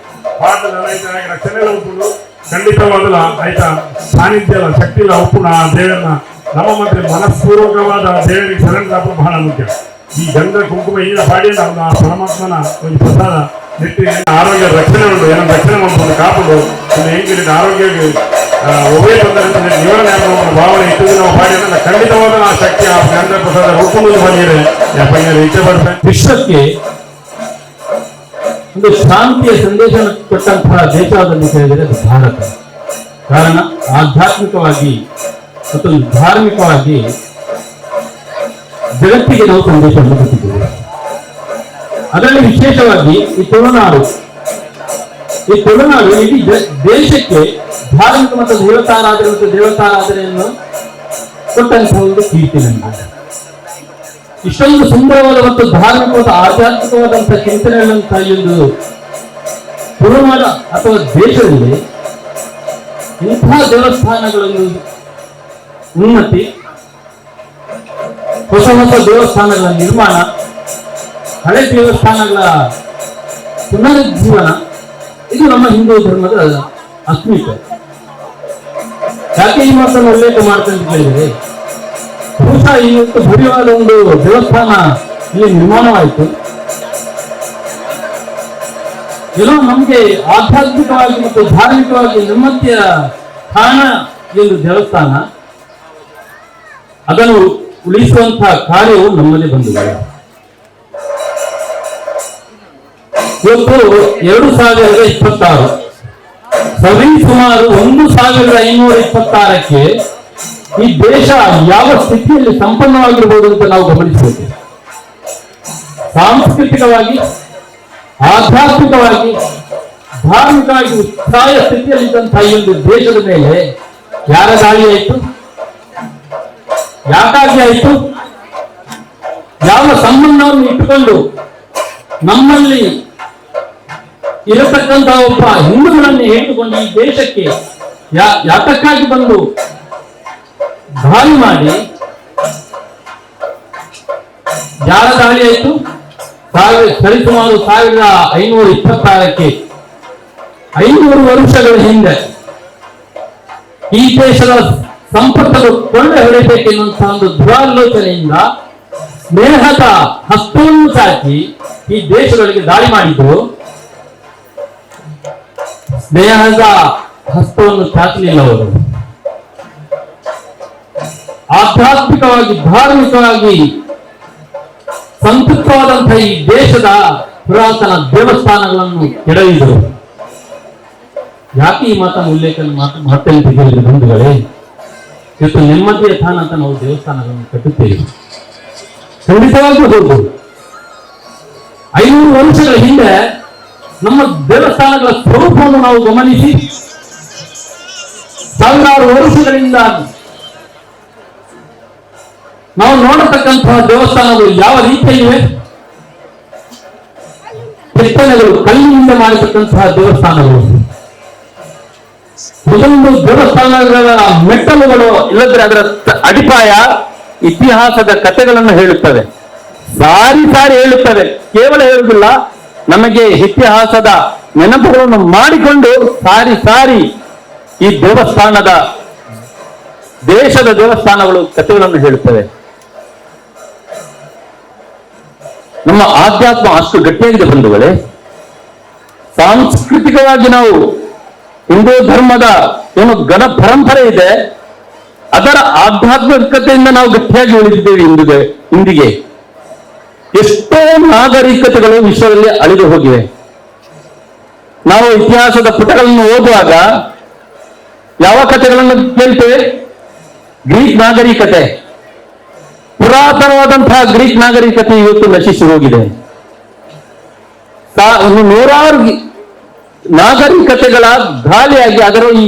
ಪಾಠದಲ್ಲ ಆಯ್ತಾ ರಕ್ಷಣೆ ಎಲ್ಲ ಉಂಟು ಖಂಡಿತವಾದಲ್ಲ ಆಯ್ತಾ ಸಾನ್ನಿಧ್ಯ ಅಲ್ಲ ಶಕ್ತಿ ಇಲ್ಲ ಉಪ್ಪುನ ದೇವರನ್ನ ನಮ್ಮ ಮಾತ್ರ ಮನಸ್ಪೂರ್ವಕವಾದ ದೇವರಿಗೆ ಶರಣ ಬಹಳ ಮುಖ್ಯ ಈ ಗಂಧ ಕುಂಕುಮ ಈಗಿನ ಪಾಡಿಯಿಂದ ಆ ಪರಮಾತ್ಮನ ಒಂದು ಪ್ರಸಾದ ನೆಟ್ಟಿ ಆರೋಗ್ಯ ರಕ್ಷಣೆ ಉಂಟು ಏನೋ ರಕ್ಷಣೆ ಮಾಡ್ಕೊಂಡು ಕಾಪುದು ಹೆಂಗೆ ಆರೋಗ್ಯಕ್ಕೆ ಒಬ್ಬೇ ತೊಂದರೆ ನಿವಾರಣೆ ಆಗುವ ಭಾವನೆ ಇಟ್ಟು ನಾವು ಪಾಡಿಯಿಂದ ಖಂಡಿತವಾದ ಆ ಶಕ್ತಿ ಆ ಗಂಧ ಪ್ರಸಾದ ಉಪ್ಪುವುದು ಬಂದಿದೆ ಇಚ್ಛೆ ಬರ್ತದೆ ವಿಶ್ವಕ್ಕೆ ಒಂದು ಶಾಂತಿಯ ಸಂದೇಶ ಕೊಟ್ಟಂತಹ ದೇಶ ಅದನ್ನು ಹೇಳಿದರೆ ಅದು ಭಾರತ. ಕಾರಣ ಆಧ್ಯಾತ್ಮಿಕವಾಗಿ ಮತ್ತು ಧಾರ್ಮಿಕವಾಗಿ ಜಗತ್ತಿಗೆ ನಾವು ಸಂದೇಶವನ್ನು ಕೊಟ್ಟಿದ್ದೇವೆ. ಅದರಲ್ಲಿ ವಿಶೇಷವಾಗಿ ಈ ತುಳುನಾಡು ಇಡೀ ದೇಶಕ್ಕೆ ಧಾರ್ಮಿಕ ಮತ್ತು ದೇವತಾರಾಧನೆಯನ್ನು ಕೊಟ್ಟಂತಹ ಒಂದು ಕೀರ್ತಿ ನಮಗೆ. ಇಷ್ಟೊಂದು ಸುಂದರವಾದ ಮತ್ತು ಧಾರ್ಮಿಕ ಮತ್ತು ಆಧ್ಯಾತ್ಮಿಕವಾದಂತಹ ಚಿಂತನೆಗಳಂತಹ ಈ ಒಂದು ತುಳುನಾಡ ಅಥವಾ ದೇಶದಲ್ಲಿ ಇಂತಹ ದೇವಸ್ಥಾನಗಳನ್ನು ಉನ್ನತಿ, ಹೊಸ ದೇವಸ್ಥಾನಗಳ ನಿರ್ಮಾಣ, ಹಳೆ ದೇವಸ್ಥಾನಗಳ ಪುನರುಜ್ಜೀವನ ಇದು ನಮ್ಮ ಹಿಂದೂ ಧರ್ಮದ ಅಸ್ಮಿತೆ. ಯಾಕೆ ಈ ಮಾತನ್ನು ಉಲ್ಲೇಖ ಮಾಡ್ಕೊಂಡು ಕೇಳಿದರೆ ಬಹುಶಃ ಇವತ್ತು ಭವ್ಯವಾದ ಒಂದು ದೇವಸ್ಥಾನ ಇಲ್ಲಿ ನಿರ್ಮಾಣವಾಯಿತು. ಏನೋ ನಮಗೆ ಆಧ್ಯಾತ್ಮಿಕವಾಗಿ ಮತ್ತು ಧಾರ್ಮಿಕವಾಗಿ ನೆಮ್ಮದಿಯ ಸ್ಥಾನ ಎಂದು ದೇವಸ್ಥಾನ, ಅದನ್ನು ಉಳಿಸುವಂತಹ ಕಾರ್ಯವು ನಮ್ಮಲ್ಲಿ ಬಂದಿದೆ. ಇವತ್ತು 2026 ಸರಿಸುಮಾರು 1526ಕ್ಕೆ ಈ ದೇಶ ಯಾವ ಸ್ಥಿತಿಯಲ್ಲಿ ಸಂಪನ್ನವಾಗಿರಬಹುದು ಅಂತ ನಾವು ಗಮನಿಸಬೇಕು. ಸಾಂಸ್ಕೃತಿಕವಾಗಿ, ಆಧ್ಯಾತ್ಮಿಕವಾಗಿ, ಧಾರ್ಮಿಕವಾಗಿ ಉತ್ಸಾಹ ಸ್ಥಿತಿಯಲ್ಲಿದ್ದಂತಹ ಈ ಒಂದು ದೇಶದ ಮೇಲೆ ಯಾರ ದಾಳಿ ಆಯಿತು, ಯಾಕಾಗಿ ಆಯಿತು, ಯಾವ ಸಂಬಂಧವನ್ನು ಇಟ್ಟುಕೊಂಡು ನಮ್ಮಲ್ಲಿ ಇರತಕ್ಕಂತಹ ಒಬ್ಬ ಹಿಂದೂಗಳನ್ನು ಹೇಳಿಕೊಂಡು ಈ ದೇಶಕ್ಕೆ ಯಾತಕ್ಕಾಗಿ ಬಂದು ದಾಳಿ ಮಾಡಿ, ಯಾರ ದಾಳಿ ಆಯಿತು? ಸರಿಸುಮಾರು 1526ಕ್ಕೆ 500 ವರ್ಷಗಳ ಹಿಂದೆ ಈ ದೇಶದ ಸಂಪತ್ತನ್ನು ಕೊಳ್ಳೆ ಹೊಡೆಯಬೇಕೆನ್ನುವಂತಹ ಒಂದು ದುರಾಲೋಚನೆಯಿಂದ ಸ್ನೇಹದ ಹಸ್ತವನ್ನು ಚಾಚಿ ಈ ದೇಶಗಳಿಗೆ ದಾಳಿ ಮಾಡಿದ್ರು. ಸ್ನೇಹದ ಹಸ್ತವನ್ನು ಚಾಚಲಿಲ್ಲ ಅವರು. ಆಧ್ಯಾತ್ಮಿಕವಾಗಿ, ಧಾರ್ಮಿಕವಾಗಿ ಸಂತೃಪ್ತವಾದಂತಹ ಈ ದೇಶದ ಪುರಾತನ ದೇವಸ್ಥಾನಗಳನ್ನು ಕೆಡವಿದರು. ಯಾಕೆ ಈ ಮಾತನ್ನು ಮಾತನ್ನು ತೆಗೆದಿದೆ ಬಂಧುಗಳೇ? ಇವತ್ತು ನೆಮ್ಮದಿಯ ಸ್ಥಾನ ಅಂತ ನಾವು ದೇವಸ್ಥಾನಗಳನ್ನು ಕಟ್ಟುತ್ತೇವೆ, ಖಂಡಿತವಾಗ್ಲೂ ಹೌದು. 500 ವರ್ಷಗಳ ಹಿಂದೆ ನಮ್ಮ ದೇವಸ್ಥಾನಗಳ ಸ್ವರೂಪವನ್ನು ನಾವು ಗಮನಿಸಿ, ಸಾವಿರಾರು ವರ್ಷಗಳಿಂದ ನಾವು ನೋಡತಕ್ಕಂತಹ ದೇವಸ್ಥಾನಗಳು ಯಾವ ರೀತಿಯಲ್ಲಿವೆ? ಕೆತ್ತನೆಗಳು, ಕಲ್ಲಿನಿಂದ ಮಾಡಿರ್ತಕ್ಕಂತಹ ದೇವಸ್ಥಾನಗಳು. ಒಂದೊಂದು ದೇವಸ್ಥಾನಗಳ ಮೆಟ್ಟಲುಗಳು ಇಲ್ಲದ್ರೆ ಅದರ ಅಡಿಪಾಯ ಇತಿಹಾಸದ ಕಥೆಗಳನ್ನು ಹೇಳುತ್ತವೆ, ಸಾರಿ ಸಾರಿ ಹೇಳುತ್ತವೆ. ಕೇವಲ ಹೇಳುವುದಿಲ್ಲ, ನಮಗೆ ಇತಿಹಾಸದ ನೆನಪುಗಳನ್ನು ಮಾಡಿಕೊಂಡು ಸಾರಿ ಸಾರಿ ಈ ದೇಶದ ದೇವಸ್ಥಾನಗಳು ಕಥೆಗಳನ್ನು ಹೇಳುತ್ತವೆ. ನಮ್ಮ ಆಧ್ಯಾತ್ಮ ಅಷ್ಟು ಗಟ್ಟಿಯಾಗಿದೆ ಬಂಧುಗಳೇ. ಸಾಂಸ್ಕೃತಿಕವಾಗಿ ನಾವು ಹಿಂದೂ ಧರ್ಮದ ಏನು ಘನ ಪರಂಪರೆ ಇದೆ, ಅದರ ಆಧ್ಯಾತ್ಮಿಕತೆಯಿಂದ ನಾವು ಗಟ್ಟಿಯಾಗಿ ಉಳಿದಿದ್ದೇವೆ. ಇಂದಿಗೆ ಎಷ್ಟೋ ನಾಗರಿಕತೆಗಳು ವಿಶ್ವದಲ್ಲಿ ಅಳಿದು ಹೋಗಿವೆ. ನಾವು ಇತಿಹಾಸದ ಪುಟಗಳನ್ನು ಓದುವಾಗ ಯಾವ ಕಥೆಗಳನ್ನು ಕೇಳ್ತೇವೆ? ಗ್ರೀಕ್ ನಾಗರಿಕತೆ, ಪುರಾತನವಾದಂತಹ ಗ್ರೀಕ್ ನಾಗರಿಕತೆ ಇವತ್ತು ನಶಿಸಿ ಹೋಗಿದೆ. ನೂರಾರು ನಾಗರಿಕತೆಗಳ ಗಾಳಿಯಾಗಿ ಅದರ ಈ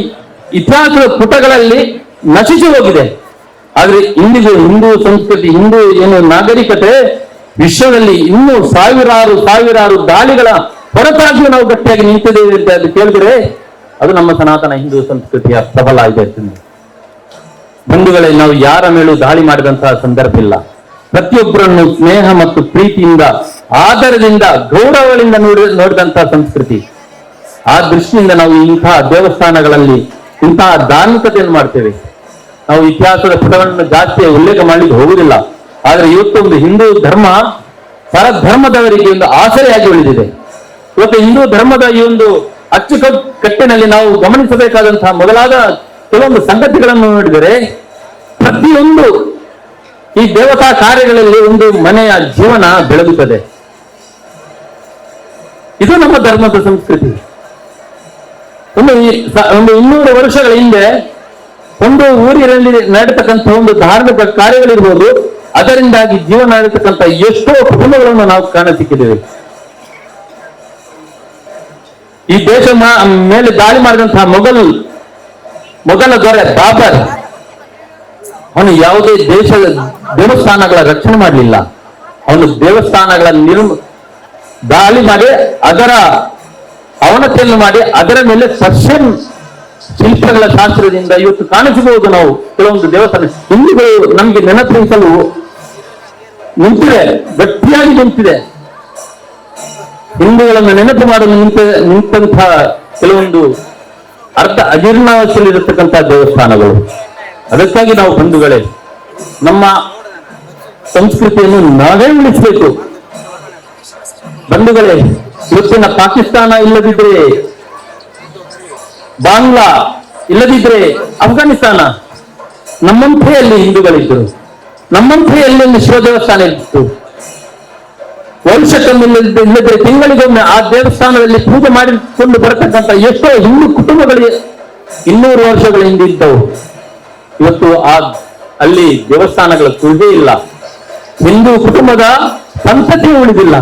ಇತಿಹಾಸದ ಪುಟಗಳಲ್ಲಿ ನಶಿಸಿ ಹೋಗಿದೆ. ಆದ್ರೆ ಇಂದಿಗೂ ಹಿಂದೂ ಸಂಸ್ಕೃತಿ, ಹಿಂದೂ ಏನು ನಾಗರಿಕತೆ ವಿಶ್ವದಲ್ಲಿ ಇನ್ನೂ ಸಾವಿರಾರು ದಾಳಿಗಳ ಹೊರತಾಗಿಯೂ ನಾವು ಗಟ್ಟಿಯಾಗಿ ನಿಂತಿದ್ದೇವೆ ಅಂತ ಅದು ಕೇಳಿದ್ರೆ ಅದು ನಮ್ಮ ಸನಾತನ ಹಿಂದೂ ಸಂಸ್ಕೃತಿಯ ಪ್ರಬಲ ಇದೆ. ಬಂಧುಗಳೇ, ನಾವು ಯಾರ ಮೇಲೂ ದಾಳಿ ಮಾಡಿದಂತಹ ಸಂದರ್ಭ ಇಲ್ಲ. ಪ್ರತಿಯೊಬ್ಬರನ್ನು ಸ್ನೇಹ ಮತ್ತು ಪ್ರೀತಿಯಿಂದ, ಆದರದಿಂದ, ಗೌರವಗಳಿಂದ ನೋಡಿದಂತಹ ಸಂಸ್ಕೃತಿ. ಆ ದೃಷ್ಟಿಯಿಂದ ನಾವು ಇಂತಹ ದೇವಸ್ಥಾನಗಳಲ್ಲಿ ಇಂತಹ ಧಾರ್ಮಿಕತೆಯನ್ನು ಮಾಡ್ತೇವೆ. ನಾವು ಇತಿಹಾಸದ ಪುಟಗಳನ್ನು ಜಾಸ್ತಿ ಉಲ್ಲೇಖ ಮಾಡಲಿಕ್ಕೆ ಹೋಗುವುದಿಲ್ಲ. ಆದ್ರೆ ಇವತ್ತೊಂದು ಹಿಂದೂ ಧರ್ಮ ಪರಧರ್ಮದವರಿಗೆ ಒಂದು ಆಸರೆಯಾಗಿ ಉಳಿದಿದೆ. ಇವತ್ತು ಹಿಂದೂ ಧರ್ಮದ ಈ ಒಂದು ಅಚ್ಚುಕಟ್ಟಿನಲ್ಲಿ ನಾವು ಗಮನಿಸಬೇಕಾದಂತಹ ಮೊದಲಾದ ಕೆಲವೊಂದು ಸಂಗತಿಗಳನ್ನು ನೋಡಿದರೆ, ಪ್ರತಿಯೊಂದು ಈ ದೇವತಾ ಕಾರ್ಯಗಳಲ್ಲಿ ಒಂದು ಮನೆಯ ಜೀವನ ಬೆಳಗುತ್ತದೆ. ಇದು ನಮ್ಮ ಧರ್ಮದ ಸಂಸ್ಕೃತಿ. ಒಂದು 200 ವರ್ಷಗಳ ಹಿಂದೆ ಒಂದು ಊರಿನಲ್ಲಿ ನಡೆತಕ್ಕಂಥ ಒಂದು ಧಾರ್ಮಿಕ ಕಾರ್ಯಗಳಿರ್ಬೋದು, ಅದರಿಂದಾಗಿ ಜೀವನ ನಡೆತಕ್ಕಂಥ ಎಷ್ಟೋ ಕುಟುಂಬಗಳನ್ನು ನಾವು ಕಾಣ ಸಿಕ್ಕಿದ್ದೇವೆ. ಈ ದೇಶ ಮೇಲೆ ದಾಳಿ ಮಾಡಿದಂತಹ ಮೊಘಲ ದೊರೆ ಬಾಬರ್, ಅವನು ಯಾವುದೇ ದೇಶದ ದೇವಸ್ಥಾನಗಳ ರಕ್ಷಣೆ ಮಾಡಲಿಲ್ಲ. ಅವನು ದೇವಸ್ಥಾನಗಳ ದಾಳಿ ಮಾಡಿ ಅದರ ಅವನತಿಯನ್ನು ಮಾಡಿ ಅದರ ಮೇಲೆ ಪರ್ಷಿಯನ್ ಶಿಲ್ಪಗಳ ಶಾಸ್ತ್ರದಿಂದ ಇವತ್ತು ಕಾಣಿಸಬಹುದು. ನಾವು ಕೆಲವೊಂದು ದೇವಸ್ಥಾನ ಹಿಂದೂಗಳು ನಮಗೆ ನೆನಪಿಸಲು ನಿಂತಿದೆ, ಗಟ್ಟಿಯಾಗಿ ನಿಂತಿದೆ. ಹಿಂದೂಗಳನ್ನು ನೆನಪು ಮಾಡಲು ನಿಂತಹ ಕೆಲವೊಂದು ಅರ್ಧ ಅಜೀರ್ಣಾವಸ್ಥೆಯಲ್ಲಿರತಕ್ಕಂತಹ ದೇವಸ್ಥಾನಗಳು. ಅದಕ್ಕಾಗಿ ನಾವು ಬಂಧುಗಳೇ, ನಮ್ಮ ಸಂಸ್ಕೃತಿಯನ್ನು ನಾವೇ ಉಳಿಸಬೇಕು. ಬಂಧುಗಳೇ, ಇವತ್ತಿನ ಪಾಕಿಸ್ತಾನ ಇಲ್ಲದಿದ್ರೆ, ಬಾಂಗ್ಲಾ ಇಲ್ಲದಿದ್ರೆ ಅಫ್ಘಾನಿಸ್ತಾನ, ನಮ್ಮಂತೆಯಲ್ಲಿ ಹಿಂದೂಗಳಿದ್ದರು, ನಮ್ಮಂತೆಯಲ್ಲಿ ಶಿವ ದೇವಸ್ಥಾನ ಇತ್ತು. ವರ್ಷಕ್ಕೊಮ್ಮೆ ತಿಂಗಳಿಗೊಮ್ಮೆ ಆ ದೇವಸ್ಥಾನದಲ್ಲಿ ಪೂಜೆ ಮಾಡಿಕೊಂಡು ಬರತಕ್ಕಂಥ ಎಷ್ಟೋ ಹಿಂದೂ ಕುಟುಂಬಗಳಿಗೆ 200 ವರ್ಷಗಳ ಹಿಂದೆ ಇದ್ದವು. ಇವತ್ತು ಅಲ್ಲಿ ದೇವಸ್ಥಾನಗಳ ಪೂಜೆ ಇಲ್ಲ, ಹಿಂದೂ ಕುಟುಂಬದ ಸಂತತಿ ಉಳಿದಿಲ್ಲ.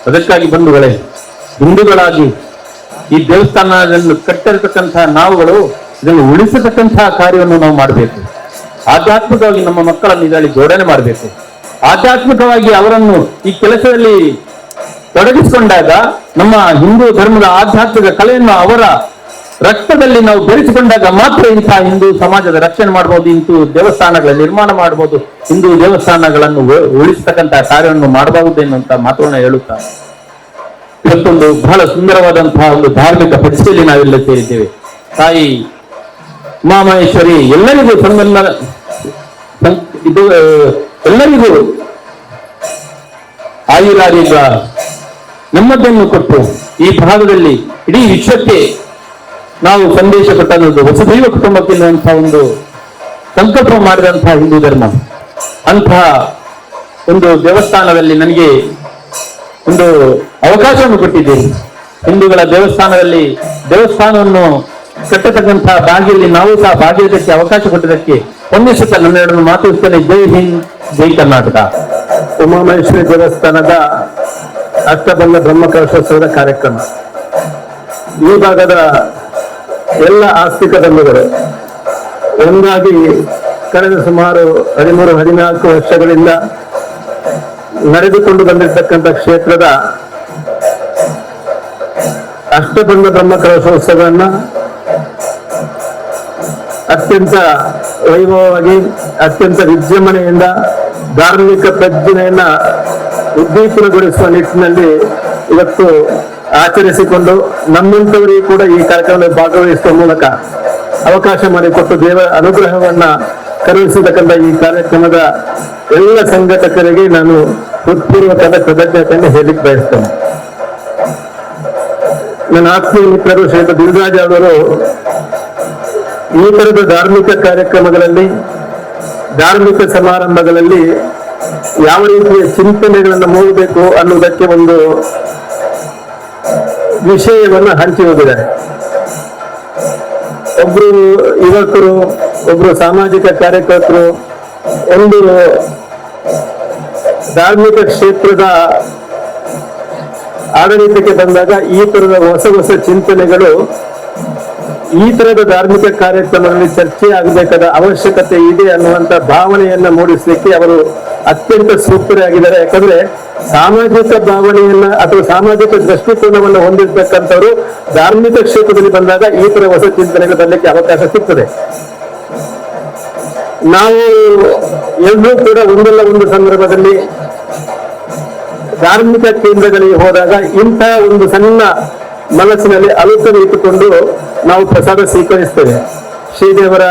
ಅದಕ್ಕಾಗಿ ಬಂಧುಗಳೇ, ಹಿಂದೂಗಳಾಗಿ ಈ ದೇವಸ್ಥಾನವನ್ನು ಕಟ್ಟಿರತಕ್ಕಂತಹ ನಾವುಗಳು ಇದನ್ನು ಉಳಿಸತಕ್ಕಂತಹ ಕಾರ್ಯವನ್ನು ನಾವು ಮಾಡಬೇಕು. ಆಧ್ಯಾತ್ಮಿಕವಾಗಿ ನಮ್ಮ ಮಕ್ಕಳನ್ನು ಇದರಲ್ಲಿ ಜೋಡಣೆ ಮಾಡಬೇಕು. ಆಧ್ಯಾತ್ಮಿಕವಾಗಿ ಅವರನ್ನು ಈ ಕೆಲಸದಲ್ಲಿ ತೊಡಗಿಸಿಕೊಂಡಾಗ ನಮ್ಮ ಹಿಂದೂ ಧರ್ಮದ ಆಧ್ಯಾತ್ಮಿಕ ಕಲೆಯನ್ನು ಅವರ ರಕ್ತದಲ್ಲಿ ನಾವು ಬೆರೆಸಿಕೊಂಡಾಗ ಮಾತ್ರ ಇಂತಹ ಹಿಂದೂ ಸಮಾಜದ ರಕ್ಷಣೆ ಮಾಡಬಹುದು, ಇಂದು ದೇವಸ್ಥಾನಗಳ ನಿರ್ಮಾಣ ಮಾಡಬಹುದು, ಹಿಂದೂ ದೇವಸ್ಥಾನಗಳನ್ನು ಉಳಿಸ್ತಕ್ಕಂತಹ ಕಾರ್ಯವನ್ನು ಮಾಡಬಹುದು ಎನ್ನುವಂತ ಮಾತುಗಳನ್ನ ಹೇಳುತ್ತಾ ಇವತ್ತೊಂದು ಬಹಳ ಸುಂದರವಾದಂತಹ ಒಂದು ಧಾರ್ಮಿಕ ಪರಿಸ್ಥಿತಿಯಲ್ಲಿ ನಾವೆಲ್ಲ ಸೇರಿದ್ದೇವೆ. ತಾಯಿ ಉಮಾಮಹೇಶ್ವರಿ ಎಲ್ಲರಿಗೂ ಎಲ್ಲರಿಗೂ ಆಯುರಾರೋಗ್ಯ ನೆಮ್ಮದಿಯನ್ನು ಕೊಟ್ಟು ಈ ಭಾಗದಲ್ಲಿ ಇಡೀ ವಿಶ್ವಕ್ಕೆ ನಾವು ಸಂದೇಶ ಕೊಟ್ಟದ್ದು ವಸುದೈವ ಕುಟುಂಬಕ್ಕೆನ್ನುವಂತಹ ಒಂದು ಸಂಕಲ್ಪ ಮಾಡಿದಂತಹ ಹಿಂದೂ ಧರ್ಮ. ಅಂತಹ ಒಂದು ದೇವಸ್ಥಾನದಲ್ಲಿ ನನಗೆ ಒಂದು ಅವಕಾಶವನ್ನು ಕೊಟ್ಟಿದ್ದೇನೆ. ಹಿಂದೂಗಳ ದೇವಸ್ಥಾನವನ್ನು ಕಟ್ಟತಕ್ಕಂತಹ ಭಾಗಿಯಲ್ಲಿ ನಾವು ಸಹ ಭಾಗಿಯದಕ್ಕೆ ಅವಕಾಶ ಕೊಟ್ಟಿದ್ದಕ್ಕೆ ವಂದಿಸುತ್ತಾ ನನ್ನೆರಡನ್ನು ಮಾತುತ್ತೇನೆ. ಜೈ ಹಿಂದ್, ಜೈ ಕರ್ನಾಟಕ. ಉಮಾಮಹೇಶ್ವರಿ ದೇವಸ್ಥಾನದ ಅಷ್ಟಬಂಧ ಬ್ರಹ್ಮಕಲಶೋತ್ಸವದ ಕಾರ್ಯಕ್ರಮ ಈ ಭಾಗದ ಎಲ್ಲ ಆಸ್ತಿಕ ಧರ್ಮಗಳು ಒಂದಾಗಿ ಕಳೆದ ಸುಮಾರು 13-14 ವರ್ಷಗಳಿಂದ ನಡೆದುಕೊಂಡು ಬಂದಿರತಕ್ಕಂಥ ಕ್ಷೇತ್ರದ ಅಷ್ಟಬಂಧ ಬ್ರಹ್ಮಕಲಶೋತ್ಸವವನ್ನು ಅತ್ಯಂತ ವೈಭವವಾಗಿ ಅತ್ಯಂತ ವಿಜೃಂಭಣೆಯಿಂದ ಧಾರ್ಮಿಕ ಪ್ರಜ್ಞೆಯನ್ನ ಉದ್ದೀಪನಗೊಳಿಸುವ ನಿಟ್ಟಿನಲ್ಲಿ ಇವತ್ತು ಆಚರಿಸಿಕೊಂಡು ನಮ್ಮಂತವರಿಗೆ ಕೂಡ ಈ ಕಾರ್ಯಕ್ರಮದಲ್ಲಿ ಭಾಗವಹಿಸುವ ಮೂಲಕ ಅವಕಾಶ ಮಾಡಿಕೊಟ್ಟು ದೇವರ ಅನುಗ್ರಹವನ್ನ ಕರುಣಿಸತಕ್ಕಂಥ ಈ ಕಾರ್ಯಕ್ರಮದ ಎಲ್ಲ ಸಂಘಟಕರಿಗೆ ನಾನು ಹೃತ್ಪೂರ್ವಕವಾದ ಕೃತಜ್ಞತೆಯನ್ನು ಹೇಳಲಿಕ್ಕೆ ಬಯಸ್ತೇನೆ. ನನ್ನ ಆತ್ಮೀಯ ಮಿತ್ರರು ಶ್ರೀಯುತ ದಿಲ್ರಾಜ್ ಅವರು ಈ ತರದ ಧಾರ್ಮಿಕ ಕಾರ್ಯಕ್ರಮಗಳಲ್ಲಿ, ಧಾರ್ಮಿಕ ಸಮಾರಂಭಗಳಲ್ಲಿ ಯಾವ ರೀತಿಯ ಚಿಂತನೆಗಳನ್ನು ಮೂಡಬೇಕು ಅನ್ನುವುದಕ್ಕೆ ಒಂದು ವಿಷಯವನ್ನು ಹಂಚಿ ಹೋಗಿದ್ದಾರೆ. ಒಬ್ರು ಯುವಕರು, ಒಬ್ರು ಸಾಮಾಜಿಕ ಕಾರ್ಯಕರ್ತರು ಒಂದು ಧಾರ್ಮಿಕ ಕ್ಷೇತ್ರದ ಆಡಳಿತಕ್ಕೆ ಬಂದಾಗ ಈ ತರದ ಹೊಸ ಚಿಂತನೆಗಳು ಈ ತರದ ಧಾರ್ಮಿಕ ಕಾರ್ಯಕ್ರಮಗಳಲ್ಲಿ ಚರ್ಚೆ ಆಗಬೇಕಾದ ಅವಶ್ಯಕತೆ ಇದೆ ಅನ್ನುವಂತ ಭಾವನೆಯನ್ನ ಮೂಡಿಸಲಿಕ್ಕೆ ಅವರು ಅತ್ಯಂತ ಸೂಕ್ತರಾಗಿದ್ದಾರೆ. ಯಾಕಂದ್ರೆ ಸಾಮಾಜಿಕ ಭಾವನೆಯನ್ನ ಅಥವಾ ಸಾಮಾಜಿಕ ದೃಷ್ಟಿಕೋನವನ್ನು ಹೊಂದಿರತಕ್ಕಂಥವ್ರು ಧಾರ್ಮಿಕ ಕ್ಷೇತ್ರದಲ್ಲಿ ಬಂದಾಗ ಈ ತರ ಹೊಸ ಚಿಂತನೆಗಳು ಬರಲಿಕ್ಕೆ ಅವಕಾಶ ಸಿಗ್ತದೆ. ನಾವು ಎಲ್ಲರೂ ಕೂಡ ಒಂದಲ್ಲ ಒಂದು ಸಂದರ್ಭದಲ್ಲಿ ಧಾರ್ಮಿಕ ಕೇಂದ್ರಗಳಿಗೆ ಹೋದಾಗ ಇಂತಹ ಒಂದು ಸಣ್ಣ ಮನಸ್ಸಿನಲ್ಲಿ ಆಲೋಚನೆ ಇಟ್ಟುಕೊಂಡು ನಾವು ಪ್ರಸಾದ ಸ್ವೀಕರಿಸ್ತೇವೆ. ಶ್ರೀದೇವರ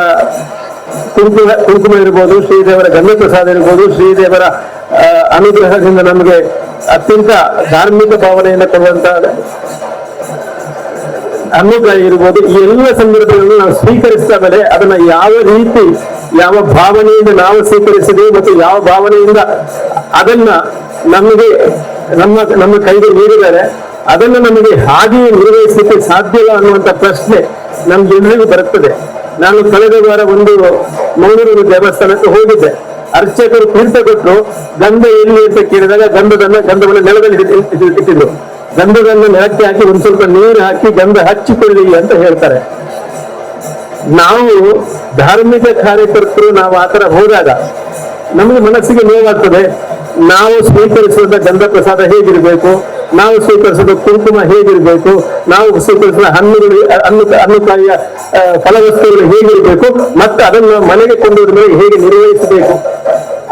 ಕುಂಕುಮ ಇರ್ಬೋದು, ಶ್ರೀದೇವರ ಗಂಧ ಪ್ರಸಾದ ಇರ್ಬೋದು, ಶ್ರೀದೇವರ ಅನುಗ್ರಹದಿಂದ ನಮಗೆ ಅತ್ಯಂತ ಧಾರ್ಮಿಕ ಭಾವನೆಯನ್ನು ಕೊಡುವಂತಹ ಅನುಗ್ರಹ ಇರ್ಬೋದು. ಈ ಎಲ್ಲ ಸಂದರ್ಭಗಳನ್ನು ನಾವು ಸ್ವೀಕರಿಸಿದ ಮೇಲೆ ಅದನ್ನ ಯಾವ ರೀತಿ, ಯಾವ ಭಾವನೆಯಿಂದ ನಾವು ಸ್ವೀಕರಿಸಿದೆವು ಮತ್ತು ಯಾವ ಭಾವನೆಯಿಂದ ಅದನ್ನ ನಮಗೆ ನಮ್ಮ ಕೈಗೆ ನೀಡಿದರೆ ಅದನ್ನು ನಮಗೆ ಹಾಗೆಯೇ ನಿರ್ವಹಿಸಲಿಕ್ಕೆ ಸಾಧ್ಯವಿಲ್ಲ ಅನ್ನುವಂಥ ಪ್ರಶ್ನೆ ನಮ್ಗೆಲ್ಲರಿಗೂ ಬರುತ್ತದೆ. ನಾನು ಕಳೆದ ವಾರ ಒಂದು ಮಂಗಳೂರು ದೇವಸ್ಥಾನಕ್ಕೆ ಹೋಗಿದ್ದೆ. ಅರ್ಚಕರು ತೀರ್ಥ ಕೊಟ್ಟರು. ಗಂಧ ಎಲ್ಲಿ ಅಂತ ಕೇಳಿದಾಗ ಗಂಧವನ್ನು ನೆಲದಲ್ಲಿ ಇಟ್ಟಿದ್ರು. ಗಂಧವನ್ನು ನೆಲಕ್ಕೆ ಹಾಕಿ ಒಂದು ಸ್ವಲ್ಪ ನೀರು ಹಾಕಿ ಗಂಧ ಹಚ್ಚಿಕೊಳ್ಳಿ ಅಂತ ಹೇಳ್ತಾರೆ. ನಾವು ಧಾರ್ಮಿಕ ಕಾರ್ಯಕರ್ತರು ನಾವು ಆತರ ಹೋದಾಗ ನಮಗೆ ಮನಸ್ಸಿಗೆ ನೋವಾಗ್ತದೆ. ನಾವು ಸ್ವೀಕರಿಸುವಂತ ಗಂಧ ಪ್ರಸಾದ ಹೇಗಿರ್ಬೇಕು, ನಾವು ಸ್ವೀಕರಿಸುವ ಕುಂಕುಮ ಹೇಗಿರ್ಬೇಕು, ನಾವು ಸ್ವೀಕರಿಸುವ ಹಣ್ಣುಗಳು ಹಣ್ಣುಕಾಯಿಯ ಫಲವಸ್ತುಗಳು ಹೇಗಿರ್ಬೇಕು, ಮತ್ತೆ ಅದನ್ನು ಮನೆಗೆ ಕೊಂಡೋದ ಮೇಲೆ ಹೇಗೆ ನಿರ್ವಹಿಸಬೇಕು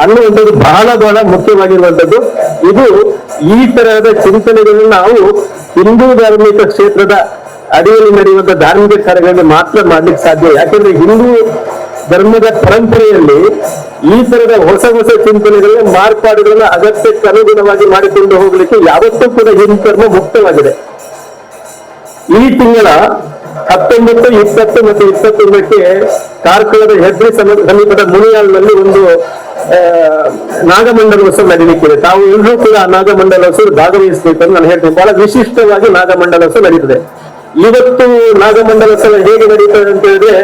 ಅನ್ನುವಂಥದ್ದು ಬಹಳ ಬಹಳ ಮುಖ್ಯವಾಗಿರುವಂಥದ್ದು. ಇದು ಈ ತರಹದ ಚಿಂತನೆಗಳನ್ನು ನಾವು ಹಿಂದೂ ಧಾರ್ಮಿಕ ಕ್ಷೇತ್ರದ ಅಡಿಯಲ್ಲಿ ನಡೆಯುವಂತ ಧಾರ್ಮಿಕ ಕಾರ್ಯಗಳನ್ನು ಮಾತ್ರ ಮಾಡ್ಲಿಕ್ಕೆ ಸಾಧ್ಯ. ಯಾಕೆಂದ್ರೆ ಹಿಂದೂ ಧರ್ಮದ ಪರಂಪರೆಯಲ್ಲಿ ಈ ತರದ ಹೊಸ ಚಿಂತನೆಗಳನ್ನ ಮಾರ್ಪಾಡುಗಳನ್ನ ಅಗತ್ಯಕ್ಕೆ ಅನುಗುಣವಾಗಿ ಮಾಡಿಕೊಂಡು ಹೋಗ್ಲಿಕ್ಕೆ ಯಾವತ್ತೂ ಕೂಡ ಹಿಂದೂ ಧರ್ಮ ಮುಕ್ತವಾಗಿದೆ. ಈ ತಿಂಗಳ 19, 20 ಮತ್ತು 21ಕ್ಕೆ ಕಾರ್ಕಳದ ಹೆಬ್ರಿ ಸಮೀಪದ ಮುನಿಯಾಲ್ನಲ್ಲಿ ಒಂದು ನಾಗಮಂಡಲೋತ್ಸವ ನಡೀಲಿಕ್ಕಿದೆ. ತಾವು ಎಲ್ಲರೂ ಕೂಡ ಆ ನಾಗಮಂಡಲೋತ್ಸವ ಭಾಗವಹಿಸಬೇಕು ಅಂತ ನಾನು ಹೇಳ್ತೇನೆ. ಬಹಳ ವಿಶಿಷ್ಟವಾಗಿ ನಾಗಮಂಡಲೋತ್ಸವ ನಡೀತದೆ. ಇವತ್ತು ನಾಗಮಂಡಲೋತ್ಸವ ಹೇಗೆ ನಡೀತದೆ ಅಂತ ಹೇಳಿದ್ರೆ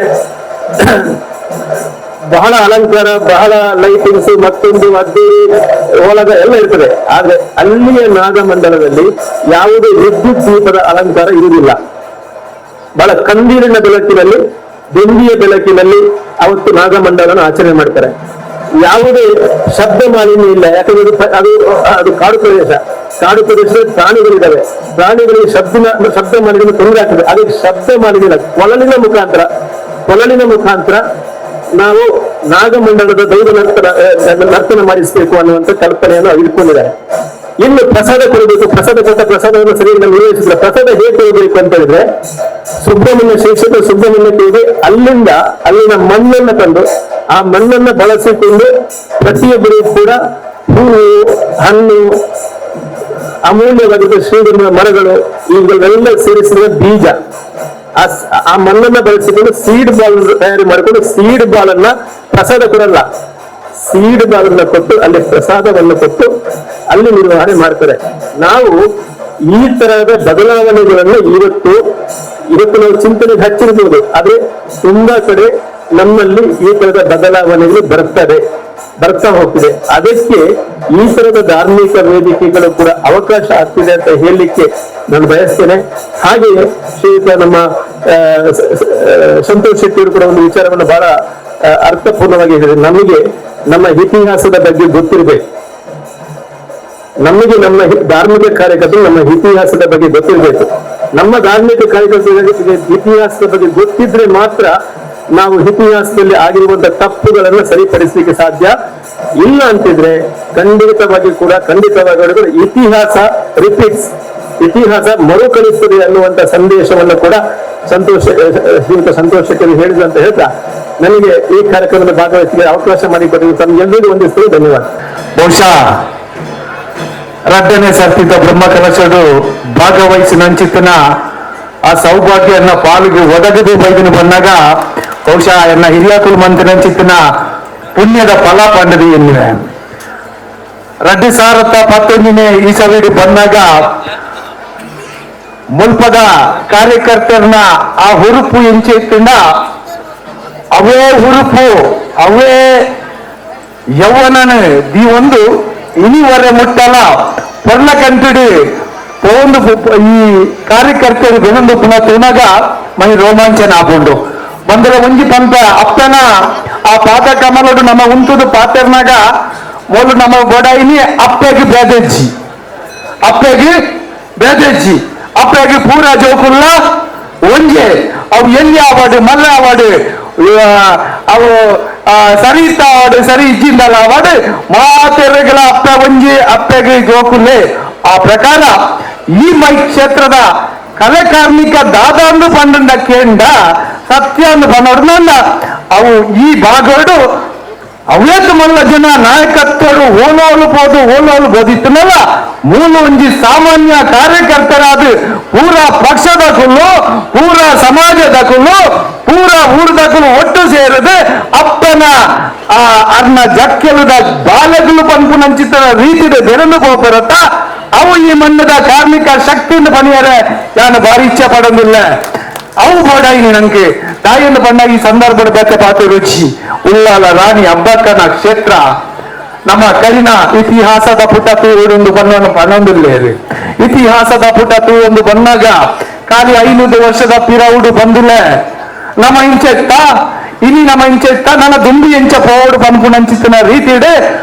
ಬಹಳ ಅಲಂಕಾರ, ಬಹಳ ಲೈಟಿಂಗ್ಸ್, ಮತ್ತೊಂದು ಅದ್ದೂರಿ ಒಳಗ ಎಲ್ಲ ಇರ್ತದೆ. ಆದ್ರೆ ಅಲ್ಲಿಯ ನಾಗಮಂಡಲದಲ್ಲಿ ಯಾವುದೇ ವಿದ್ಯುತ್ ದೀಪದ ಅಲಂಕಾರ ಇರುವುದಿಲ್ಲ. ಬಹಳ ಕಂದೀರಿನ ಬೆಳಕಿನಲ್ಲಿ, ಬೆಂದಿಯ ಬೆಳಕಿನಲ್ಲಿ ಅವತ್ತು ನಾಗಮಂಡಲನ ಆಚರಣೆ ಮಾಡ್ತಾರೆ. ಯಾವುದೇ ಶಬ್ದ ಮಾಲಿನ್ಯ ಇಲ್ಲ. ಯಾಕಂದ್ರೆ ಅದು ಕಾಡು ಪ್ರದೇಶದಲ್ಲಿ ಪ್ರಾಣಿಗಳಿದ್ದಾವೆ. ಪ್ರಾಣಿಗಳಿಗೆ ಶಬ್ದ ಮಾಲಿನ್ಯ ತೊಂದರೆ ಆಗ್ತದೆ. ಅದಕ್ಕೆ ಶಬ್ದ ಮಾಲಿನ್ಯ ಇಲ್ಲ. ಕೊಳಲಿನ ಮುಖಾಂತರ ನಾವು ನಾಗಮಂಡಲದ ದೈವ ನರ್ತನ ಮಾಡಿಸಬೇಕು ಅನ್ನುವಂಥ ಕಲ್ಪನೆಯನ್ನು ಇಟ್ಕೊಂಡಿದ್ದಾರೆ. ಇನ್ನು ಪ್ರಸಾದ ಕೊಡಬೇಕು, ಪ್ರಸಾದ ಕೊಟ್ಟ ಪ್ರಸಾದವನ್ನು ಸರಿಯಾಗಿ ನಿರ್ವಹಿಸಿದ್ರೆ ಪ್ರಸಾದ ಹೇಗೆ ಕೊಡಬೇಕು ಅಂತ ಹೇಳಿದ್ರೆ ಸುಬ್ರಹ್ಮಣ್ಯಕ್ಕೆ ಹೋಗಿ ಅಲ್ಲಿನ ಮಣ್ಣನ್ನು ತಂದು ಆ ಮಣ್ಣನ್ನು ಬಳಸಿಕೊಂಡು ಪ್ರತಿಯೊಬ್ಬರು ಕೂಡ ಹೂವು, ಹಣ್ಣು, ಅಮೂಲ್ಯವಾದ ಶ್ರೀಗಂಧದ ಮರಗಳು ಇವುಗಳೆಲ್ಲ ಸೇರಿಸಿದ ಬೀಜ, ಆ ಮಣ್ಣನ್ನ ಬಳಸಿಕೊಂಡು ಸೀಡ್ ಬಾಲ್ ತಯಾರಿ ಮಾಡಿಕೊಂಡು ಸೀಡ್ ಬಾಲ್ ಅನ್ನ ಪ್ರಸಾದ ಕೊಡಲ್ಲ, ಸೀಡ್ ಬಾಲ್ ಅನ್ನ ಕೊಟ್ಟು ಅಲ್ಲಿ ಪ್ರಸಾದವನ್ನು ಕೊಟ್ಟು ಅಲ್ಲಿ ನಿರ್ವಹಣೆ ಮಾಡ್ತಾರೆ. ನಾವು ಈ ತರಹದ ಬದಲಾವಣೆಗಳನ್ನು ಇವತ್ತು ನಾವು ಚಿಂತನೆಗೆ ಹಚ್ಚಿರ್ಬೋದು. ಆದ್ರೆ ತುಂಬಾ ಕಡೆ ನಮ್ಮಲ್ಲಿ ಈ ತರದ ಬದಲಾವಣೆಗಳು ಬರ್ತಾ ಹೋಗ್ತಿದೆ. ಅದಕ್ಕೆ ಈ ತರದ ಧಾರ್ಮಿಕ ವೇದಿಕೆಗಳು ಕೂಡ ಅವಕಾಶ ಆಗ್ತಿದೆ ಅಂತ ಹೇಳಲಿಕ್ಕೆ ನಾನು ಬಯಸ್ತೇನೆ. ಹಾಗೆಯೇ ಶ್ರೀಯುತ ನಮ್ಮ ಸಂತೋಷ್ ಶೆಟ್ಟಿಯವರು ಕೂಡ ಒಂದು ವಿಚಾರವನ್ನು ಬಹಳ ಅರ್ಥಪೂರ್ಣವಾಗಿ ಹೇಳಿದೆ. ನಮಗೆ ನಮ್ಮ ಇತಿಹಾಸದ ಬಗ್ಗೆ ಗೊತ್ತಿರಬೇಕು. ನಮಗೆ ನಮ್ಮ ಧಾರ್ಮಿಕ ಕಾರ್ಯಕರ್ತರು ನಮ್ಮ ಇತಿಹಾಸದ ಬಗ್ಗೆ ಗೊತ್ತಿರಬೇಕು. ನಮ್ಮ ಧಾರ್ಮಿಕ ಕಾರ್ಯಕರ್ತರಿಗೆ ಇತಿಹಾಸದ ಬಗ್ಗೆ ಗೊತ್ತಿದ್ರೆ ಮಾತ್ರ ನಾವು ಇತಿಹಾಸದಲ್ಲಿ ಆಗಿರುವಂತಹ ತಪ್ಪುಗಳನ್ನು ಸರಿಪಡಿಸಲಿಕ್ಕೆ ಸಾಧ್ಯ. ಇಲ್ಲ ಅಂತಿದ್ರೆ ಖಂಡಿತವಾಗಿ ಇತಿಹಾಸ ಮರುಕಳಿಸುತ್ತದೆ ಅನ್ನುವಂತ ಸಂದೇಶವನ್ನು ಕೂಡ ಸಂತೋಷ ಹೇಳಿದಂತ ಹೇಳ್ತಾ ನನಗೆ ಈ ಕಾರ್ಯಕ್ರಮದ ಭಾಗವಹಿಸಲಿಕ್ಕೆ ಅವಕಾಶ ಮಾಡಿಕೊಟ್ಟಿದ್ದು ತಮ್ಗೆಲ್ಲರಿಗೂ ಒಂದಿಷ್ಟು ಧನ್ಯವಾದ. ಬಹುಶಃ ರಡ್ಡನೇ ಸರ್ತಿತ ಬ್ರಹ್ಮಕಲಶಡು ಭಾಗವಹಿಸಿ ನಂಚಿತ್ತನ ಆ ಸೌಭಾಗ್ಯನ ಪಾಲಿಗೆ ಒದಗದೆ ಬೈದಿನ ಬಂದಾಗ ಬಹುಶಃ ಎನ್ನ ಹಿರಿಯಕುಲು ಮಂತ್ರಿ ನಂಚಿತ್ತನ ಪುಣ್ಯದ ಫಲ ಪಂಡದಿ ಎನ್ನಿವೆ. ರಡ್ಡಿ ಸಾರತ್ತ ಪತ್ತೊಂದಿನೇ ಈ ಸಭೆಗೆ ಬಂದಾಗ ಮುಲ್ಪದ ಕಾರ್ಯಕರ್ತರನ್ನ ಆ ಹುರುಪು ಎಂಚಿತ್ತಿಂದ ಅವೇ ಹುರುಪು ಅವೇ ಯೌವನನ ದಿ ಒಂದು ಇನಿವರೆ ಮುಟ್ಟಲ್ಲ ಪೊರ್ಲ ಕಂಟಿಡಿ ಒಂದು ಈ ಕಾರ್ಯಕರ್ತರು ಬೆನೊಂದು ಪುನಃ ತುಣಗ ಮೈ ರೋಮಾಂಚನ ಆಪುಂಡು ಬಂದರೆ ಒಂಜಿ ಪಂಪ ಅಪ್ಪನ ಆ ಪಾತ ಕಮಲಡು ನಮ್ಮ ಉಂಟುದು ಪಾತೆರ್ನಾಗ ಮೊದಲು ನಮ್ಮ ಬೊಡಾಯಿನಿ ಅಪ್ಪೆಗೆ ಅಪ್ಪೆಗೆ ಪೂರ ಜೋಕುಲ್ಲ ಒಂಜೆ ಅವು ಎಲ್ಲಿ ಆವಾಡು ಮಲ್ಲ ಆವಾಡು ಅವು ಸರಿತ ಆವಾಡು ಸರಿ ಇಜ್ಜಿಂದಲ್ಲ ಆವಾಡು ಮಾತೆರೆಗಳ ಅಪ್ಪ ಒಂಜಿ ಅಪ್ಪೆಗೆ ಜೋಕುಲ್ಲೆ. ಆ ಪ್ರಕಾರ ಈ ಮೈ ಕ್ಷೇತ್ರದ ಕಲೆ ಕಾರ್ಮಿಕ ದಾದಾಂದು ಪಂಡ ಕೇಂಡ ಸತ್ಯಾಂದು ಪನ್ನೊಡ್ನಂದ ಅವು ಈ ಭಾಗಡು ಅವೇತು ಮಲ್ಲ ಜನ ನಾಯಕತ್ವರು ಓಲೋಲು ಬೋದಿತ್ತನಲ್ಲ ಮೂಲ ಒಂಜಿ ಸಾಮಾನ್ಯ ಕಾರ್ಯಕರ್ತರಾದ ಪೂರ ಪಕ್ಷದ ಕುಲ್ಲು ಪೂರ ಸಮಾಜದ ಕುಲ್ಲು ಪೂರ ಊರದ ಕುಲ್ಲು ಒಟ್ಟು ಸೇರದೆ ಅಪ್ಪನ ಅರ್ನ ಜಕ್ಕೆಲದ ಬಾಲೆಗಳು ಪಂಪು ನಂಚಿತ ರೀತಿಯ ಬೆರಲು ಹೋಗ್ಬರತ್ತ ಅವು ಈ ಮಣ್ಣದ ಕಾರ್ಮಿಕ ಶಕ್ತಿಯಿಂದ ಪಣಿಯರೆ ನಾನು ಭಾರಿ ಇಚ್ಛೆ ಪಡೋದಿಲ್ಲ. ಅವು ಬೋಡಾಯಿನಿ ನನಗೆ ತಾಯಿಯನ್ನು ಬಂದ ಈ ಸಂದರ್ಭದ ಬಗ್ಗೆ ಪಾತ್ರ ರುಚಿ ಉಳ್ಳಾಲ ರಾಣಿ ಅಬ್ಬಕ್ಕನ ಕ್ಷೇತ್ರ ನಮ್ಮ ಕರಿನ ಇತಿಹಾಸದ ಪುಟ ತೂರೊಂದು ಪನ್ನೊಂದಿಲ್ಲ ಇತಿಹಾಸದ ಪುಟ ತೂರೊಂದು ಬಂದಾಗ ಖಾಲಿ 500 ವರ್ಷದ ಪಿರೌಡು ಬಂದಿಲ್ಲ ನಮ್ಮ ಇಂಚೆತ್ತ ನನ್ನ ದುಂಬಿ ಎಂಚ ಪೋಡು ಪಂಪು ನಂಚಿತ್ತಿನ ರೀತಿಡೆ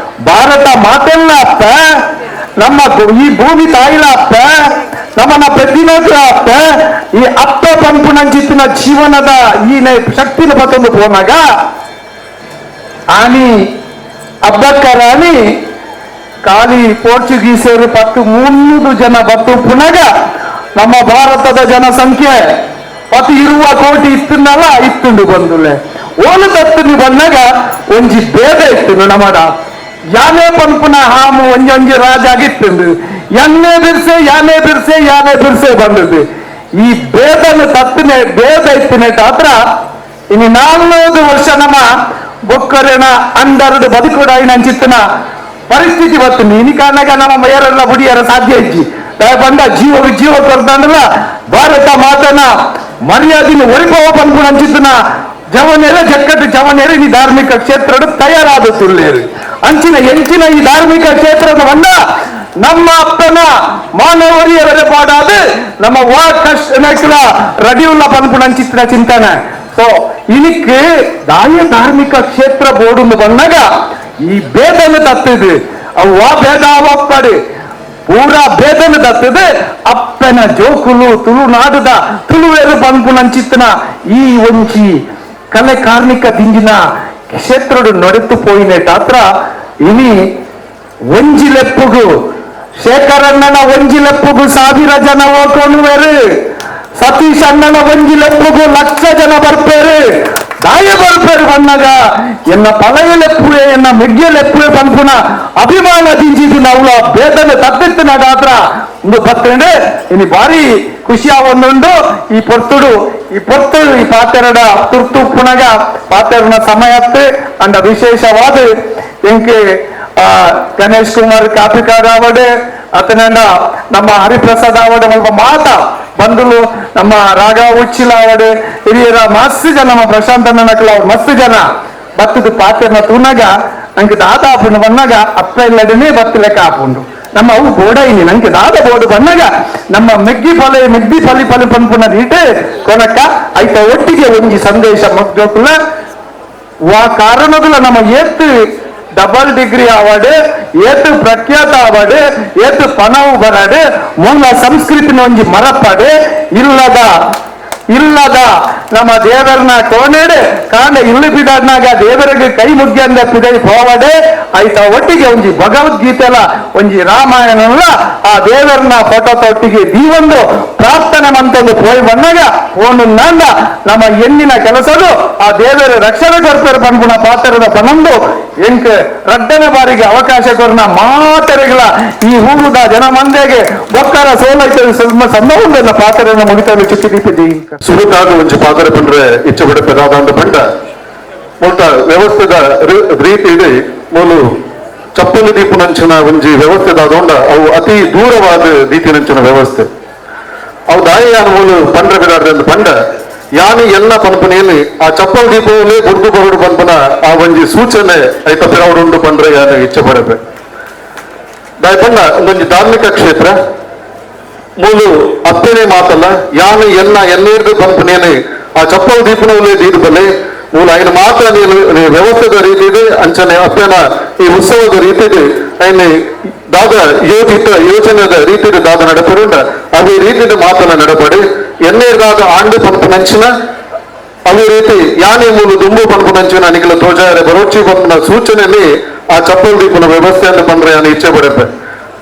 ಭಾರತ ಮಾತೆಲ್ಲ ಅಪ್ಪ ನಮ್ಮ ಈ ಭೂಮಿ ತಾಯಿಲ ಅಪ್ಪ ನಮ್ಮನ್ನ ಪ್ರತಿನೋದ್ರ ಅಪ್ಪ ಈ ಅಪ್ಪ ಪಂಪು ನಂಚಿತ್ತಿನ ಜೀವನದ ಈ ಶಕ್ತಿನ ಪತ್ತೊಂದು ಪೋನಾಗ ಆನಿ ಅಬ್ಬಕ್ಕ ರಾಣಿ ಖಾಲಿ ಪೋರ್ಚುಗೀಸರು 300 ಜನ ಬತ್ತು ಪುನಗ ನಮ್ಮ ಭಾರತದ ಜನಸಂಖ್ಯೆ 20 ಕೋಟಿ ಇತ್ತನ್ನಲ್ಲ ಇತ್ತುಂಡು ಬಂದುಲೆ ಓಲು ತತ್ತು ಬಂದಾಗ ಒಂಜಿ ಭೇದ ಇತ್ತು ನಮ್ಮಡ ಯಾನೇ ಪಂಪುನ ಹಾಮು ಒಂಜೊಂಜಿ ರಾಜ ಆಗಿತ್ತುಂಡು ಯಾನೇ ಬಿರ್ಸೆ ಬಂದದ್ದು ಈ ಭೇದನ ತತ್ತಿನ ಭೇದ ಇತ್ತಿನೇಟ ಹತ್ರ ಇನ್ನು 400 ವರ್ಷ ನಮ್ಮ ಬೊಕ್ಕರೆನ ಅಂಡರ್ದು ಬದುಕುಡಾಯಿನ ಅಂಚಿತ್ತಿನ ಪರಿಸ್ಥಿತಿ ಬರ್ತುಂಡು ಇನಿ ಕಾರಣಗ ನಮ್ಮ ಮಯರೆಲ್ಲ ಬುಡಿಯರ ಸಾಧ್ಯ ಇಜ್ಜಿ ಬಂದ ಜೀವ ಕೊಡ್ತಾಂಡಲ್ಲ ಭಾರತ ಮಾತನ ಮರ್ಯಾದಿನ ಒರಿಪವ ಪಂಪು ಅಂಚಿತ್ತಿನ ಜವನೇರೆ ಈ ಧಾರ್ಮಿಕ ಕ್ಷೇತ್ರ ತಯಾರಾದ ತುಳ್ಳೇರು ಎಂಚಿನ ಈ ಧಾರ್ಮಿಕ ಕ್ಷೇತ್ರದ ಬಂದ ನಮ್ಮ ಅಪ್ಪನ ಮಾನವರಿಯರ ಪಾಡಾದ ನಮ್ಮ ವಾಕಲ ರಡಿಯುಲ್ಲ ಪಂಪುನಂಚಿತ್ತಿನ ಚಿಂತನೆ ಸೊ ಇನಿಕ್ಕೆ ಧಾರ್ಮಿಕ ಕ್ಷೇತ್ರ ಬೋರ್ಡು ಬಂದಾಗ ಈ ಭೇದನ ತತ್ತಿದು ಅವು ಆ ಭೇದ ಒಪ್ಪಡು ಪೂರಾ ಭೇದನ ತತ್ತಿದು ಅಪ್ಪನ ಜೋಕುಲು ತುಳುನಾಡುದ ತುಳುವೇರು ಪನ್ಪುನಂಚಿತ್ತನ ಈ ಒಂಚಿ ಕಲೆ ಕಾರ್ಮಿಕ ದಿಂಜಿನ ಕ್ಷೇತ್ರಡು ನೊರೆತು ಪೋಯಿನೇಟಾತ್ರ ಇನಿ ಒಂಜಿಲೆಪ್ಪುಗು ಶೇಖರಣ್ಣನ ಒಂಜಿಲೆಪ್ಪುಗು 1000 ಜನ ಹೋಗೋನುವೇರು ಸತೀಶ್ ಅಣ್ಣನ ಒಂಜಿಲೆಪ್ಪುಗು 1,00,000 ಜನ ಬರ್ಪೇರು ದಾಯ ಬರ್ಪೇರು ಬಣ್ಣಗ ಎನ್ನ ಪಲಯಲೆಪ್ಪುವೆ ಎನ್ನ ಮೆಗ್ಗೆಲೆಪ್ಪುವೆ ಪನ್ಪುನ ಅಭಿಮಾನ ದಿಂಜಿದಿನ ಅವಳ ಭೇದನ ತತ್ತಿತ್ತಿನ ಗಾತ್ರ ಒಂದು ಬತ್ತಂಡೆ ಇನಿ ಬಾರಿ ಖುಷಿ ಆವೊಂದುಂಡು ಈ ಪೊರ್ತುಡು ಈ ಪಾತೆರಡ ತುರ್ತು ಪುನಗ ಪಾತೆರನ ಸಮಯತ್ತೆ ಅಂಡ ವಿಶೇಷವಾದ ಎಂಕೆ ಗಣೇಶ್ ಕುಮಾರ್ ಕಾಪಿಕಾಡ್ ಆವಡೆ ಅತನಂಡ ನಮ್ಮ ಹರಿಪ್ರಸಾದ್ ಆವಡೆ ಸ್ವಲ್ಪ ಮಾತ ಬಂಧುಲು ನಮ್ಮ ರಾಗ ಉಚ್ಚಿಲ ಆವಡೆ ಹಿರಿಯರ ಮಸ್ತ್ ಜನ ನಮ್ಮ ಪ್ರಶಾಂತ್ ಅಣ್ಣನಕಲ ಮಸ್ತ್ ಜನ ಬತ್ತದು ಪಾತೆರನ ತೂನಗ ನಂಗೆ ದಾದ ಆಪುಂಡು ಬನ್ನಾಗ ಅಪ್ಪ ಇಲ್ಲದೇನೆ ಬತ್ತಲೆಕ್ಕ ಆಪುಂಡು ನಮ್ಮ ಅವು ಬೋಡ ಇನಿ ನಂಗೆ ದಾದ ಬೋರ್ಡು ಬನ್ನಾಗ ನಮ್ಮ ಮೆಗ್ಗಿ ಪಲಿ ಪನ್ಪುನ ರೀಟೆ ಕೊನಕ ಐತ ಒಟ್ಟಿಗೆ ಒಂಜಿ ಸಂದೇಶ ಮಗ್ಜೋಕುಲ ವಾ ಕಾರಣದುಲ ನಮ್ಮ ಏತ್ ಡಬಲ್ ಡಿಗ್ರಿ ಆವಡೆ ಏತ್ ಪ್ರಖ್ಯಾತ ಆವಡೆ ಏತ್ ಪನವು ಬರಡೆ ಮೂಲ ಸಂಸ್ಕೃತಿನ ಒಂಜಿ ಮರಪಡೆ ಇಲ್ಲದ ನಮ್ಮ ದೇವರನ್ನ ಕೋನೆಡೆ ಕಾಂಡ ಇಲ್ಲಿ ಬಿಡಾಡ್ನಾಗ ದೇವರಿಗೆ ಕೈ ಮುಗ್ಗಿಂದ ಪಿದೈ ಹೋವಡೆ ಆಯ್ತ ಒಟ್ಟಿಗೆ ಒಂಜಿ ಭಗವದ್ಗೀತೆಲ ಒಂಜಿ ರಾಮಾಯಣಲ್ಲ ಆ ದೇವರನ್ನ ಫೋಟೋ ತೊಟ್ಟಿಗೆ ದೀವೊಂದು ಪ್ರಾರ್ಥನೆ ಮಂತೊಂದು ಪೋಯ್ ಬಂದಾಗ ಫೋನು ನಂದ ನಮ್ಮ ಹೆಣ್ಣಿನ ಕೆಲಸದು ಆ ದೇವರ ರಕ್ಷಣೆ ಕೊಡ್ತಾರೆ ಪನ್ಪುಣ ಪಾತ್ರದ ಪನೊಂದು ಎಂಕ್ ರಡ್ಡನ ಬಾರಿಗೆ ಅವಕಾಶ ಕೊರ್ನ ಮಾತೆರೆಗಳ ಈ ಹೂವುದ ಜನ ಮಂದೆಗೆ ಬೊಕ್ಕರ ಸೋಲೈತೆ ಸಂಭವ ಪಾತ್ರನ ಮುಗಿತಲು ಚುಕ್ಕಿ ದೀಪಿದಿ ಸುಡುಕಾಗ ಒಂಚು ಪಾತ್ರ ಬಂದ್ರೆ ಇಚ್ಛೆ ಬಿಡುತ್ತದಾದ ಅಂತ ಬಂಡ ಮೊಟ್ಟ ವ್ಯವಸ್ಥೆದ ರೀತಿ ಇದೆ ಮೂಲು ಚಪ್ಪಲು ದೀಪನಂಚಿನ ಒಂಜಿ ವ್ಯವಸ್ಥೆದಾದ ಅವು ಅತಿ ದೂರವಾದ ದೀಪಿನಂಚಿನ ವ್ಯವಸ್ಥೆ ಅವು ದಾಯಿಯಾನ ಮೂಲು ಪಂಡ್ರೆ ಬಿಡಾಡ್ದು ಬಂಡ ಯಾನಿ ಎಲ್ಲ ಪನ್ಪನೆಯಲ್ಲಿ ಆ ಚಪ್ಪಲ್ ದೀಪವಲ್ಲೇ ಗುರ್ದು ಬರಡು ಪನ್ಪನ ಆ ಒಂಜಿ ಸೂಚನೆ ಐತ ಪಿರವಡುಂಡು ಪಂಡ್ರೆ ಯಾನು ಇಚ್ಛೆ ಪಡಬೆ ದಾಯಿ ಬಂಡ ಒಂದೊಂದು ಧಾರ್ಮಿಕ ಕ್ಷೇತ್ರ ಮೂಲು ಅಪ್ಪನೇ ಮಾತಲ್ಲ ಯಾನು ಎನ್ನೇರ್ದು ಪಂಪನೇನೆ ಆ ಚಪ್ಪಲ್ ದೀಪನವಲ್ಲೇ ದೀದ ಬಲೆ ಮೂಲ ఆయన ಮಾತ್ರ ನೀನು ವ್ಯವಸ್ಥೆದ ರೀತಿ ಇದೆ ಅಂಚನೆ ಅಪ್ಪನ ಈ ಉತ್ಸವದ ರೀತಿ ಇದೆ ఆయన ದಾದ ಯೋಜನೆದ ರೀತಿ ದಾದ ನಡಪರುಂಡ ಅದೇ ರೀತಿ ಮಾತನ್ನ ನಡಪಡಿ ಎನ್ನೇರ್ದಾದ ಆಂಡು ಪಂಪನಂಚಿನ ಅದೇ ರೀತಿ ಯಾನೇ ಮೂಲು ದುಂಬು ಪಂಪನಂಚಿನ ನಿಖಿಲ ತೋಜಾರೆ ಬರೋಚಿ ಪಂಪನ ಸೂಚನೆಯಲ್ಲಿ ಆ ಚಪ್ಪಲ್ ದೀಪನ ವ್ಯವಸ್ಥೆಯನ್ನು ಪಂದ್ರೆ ಯಾನು ಇಚ್ಛೆ ಪಡಪೆ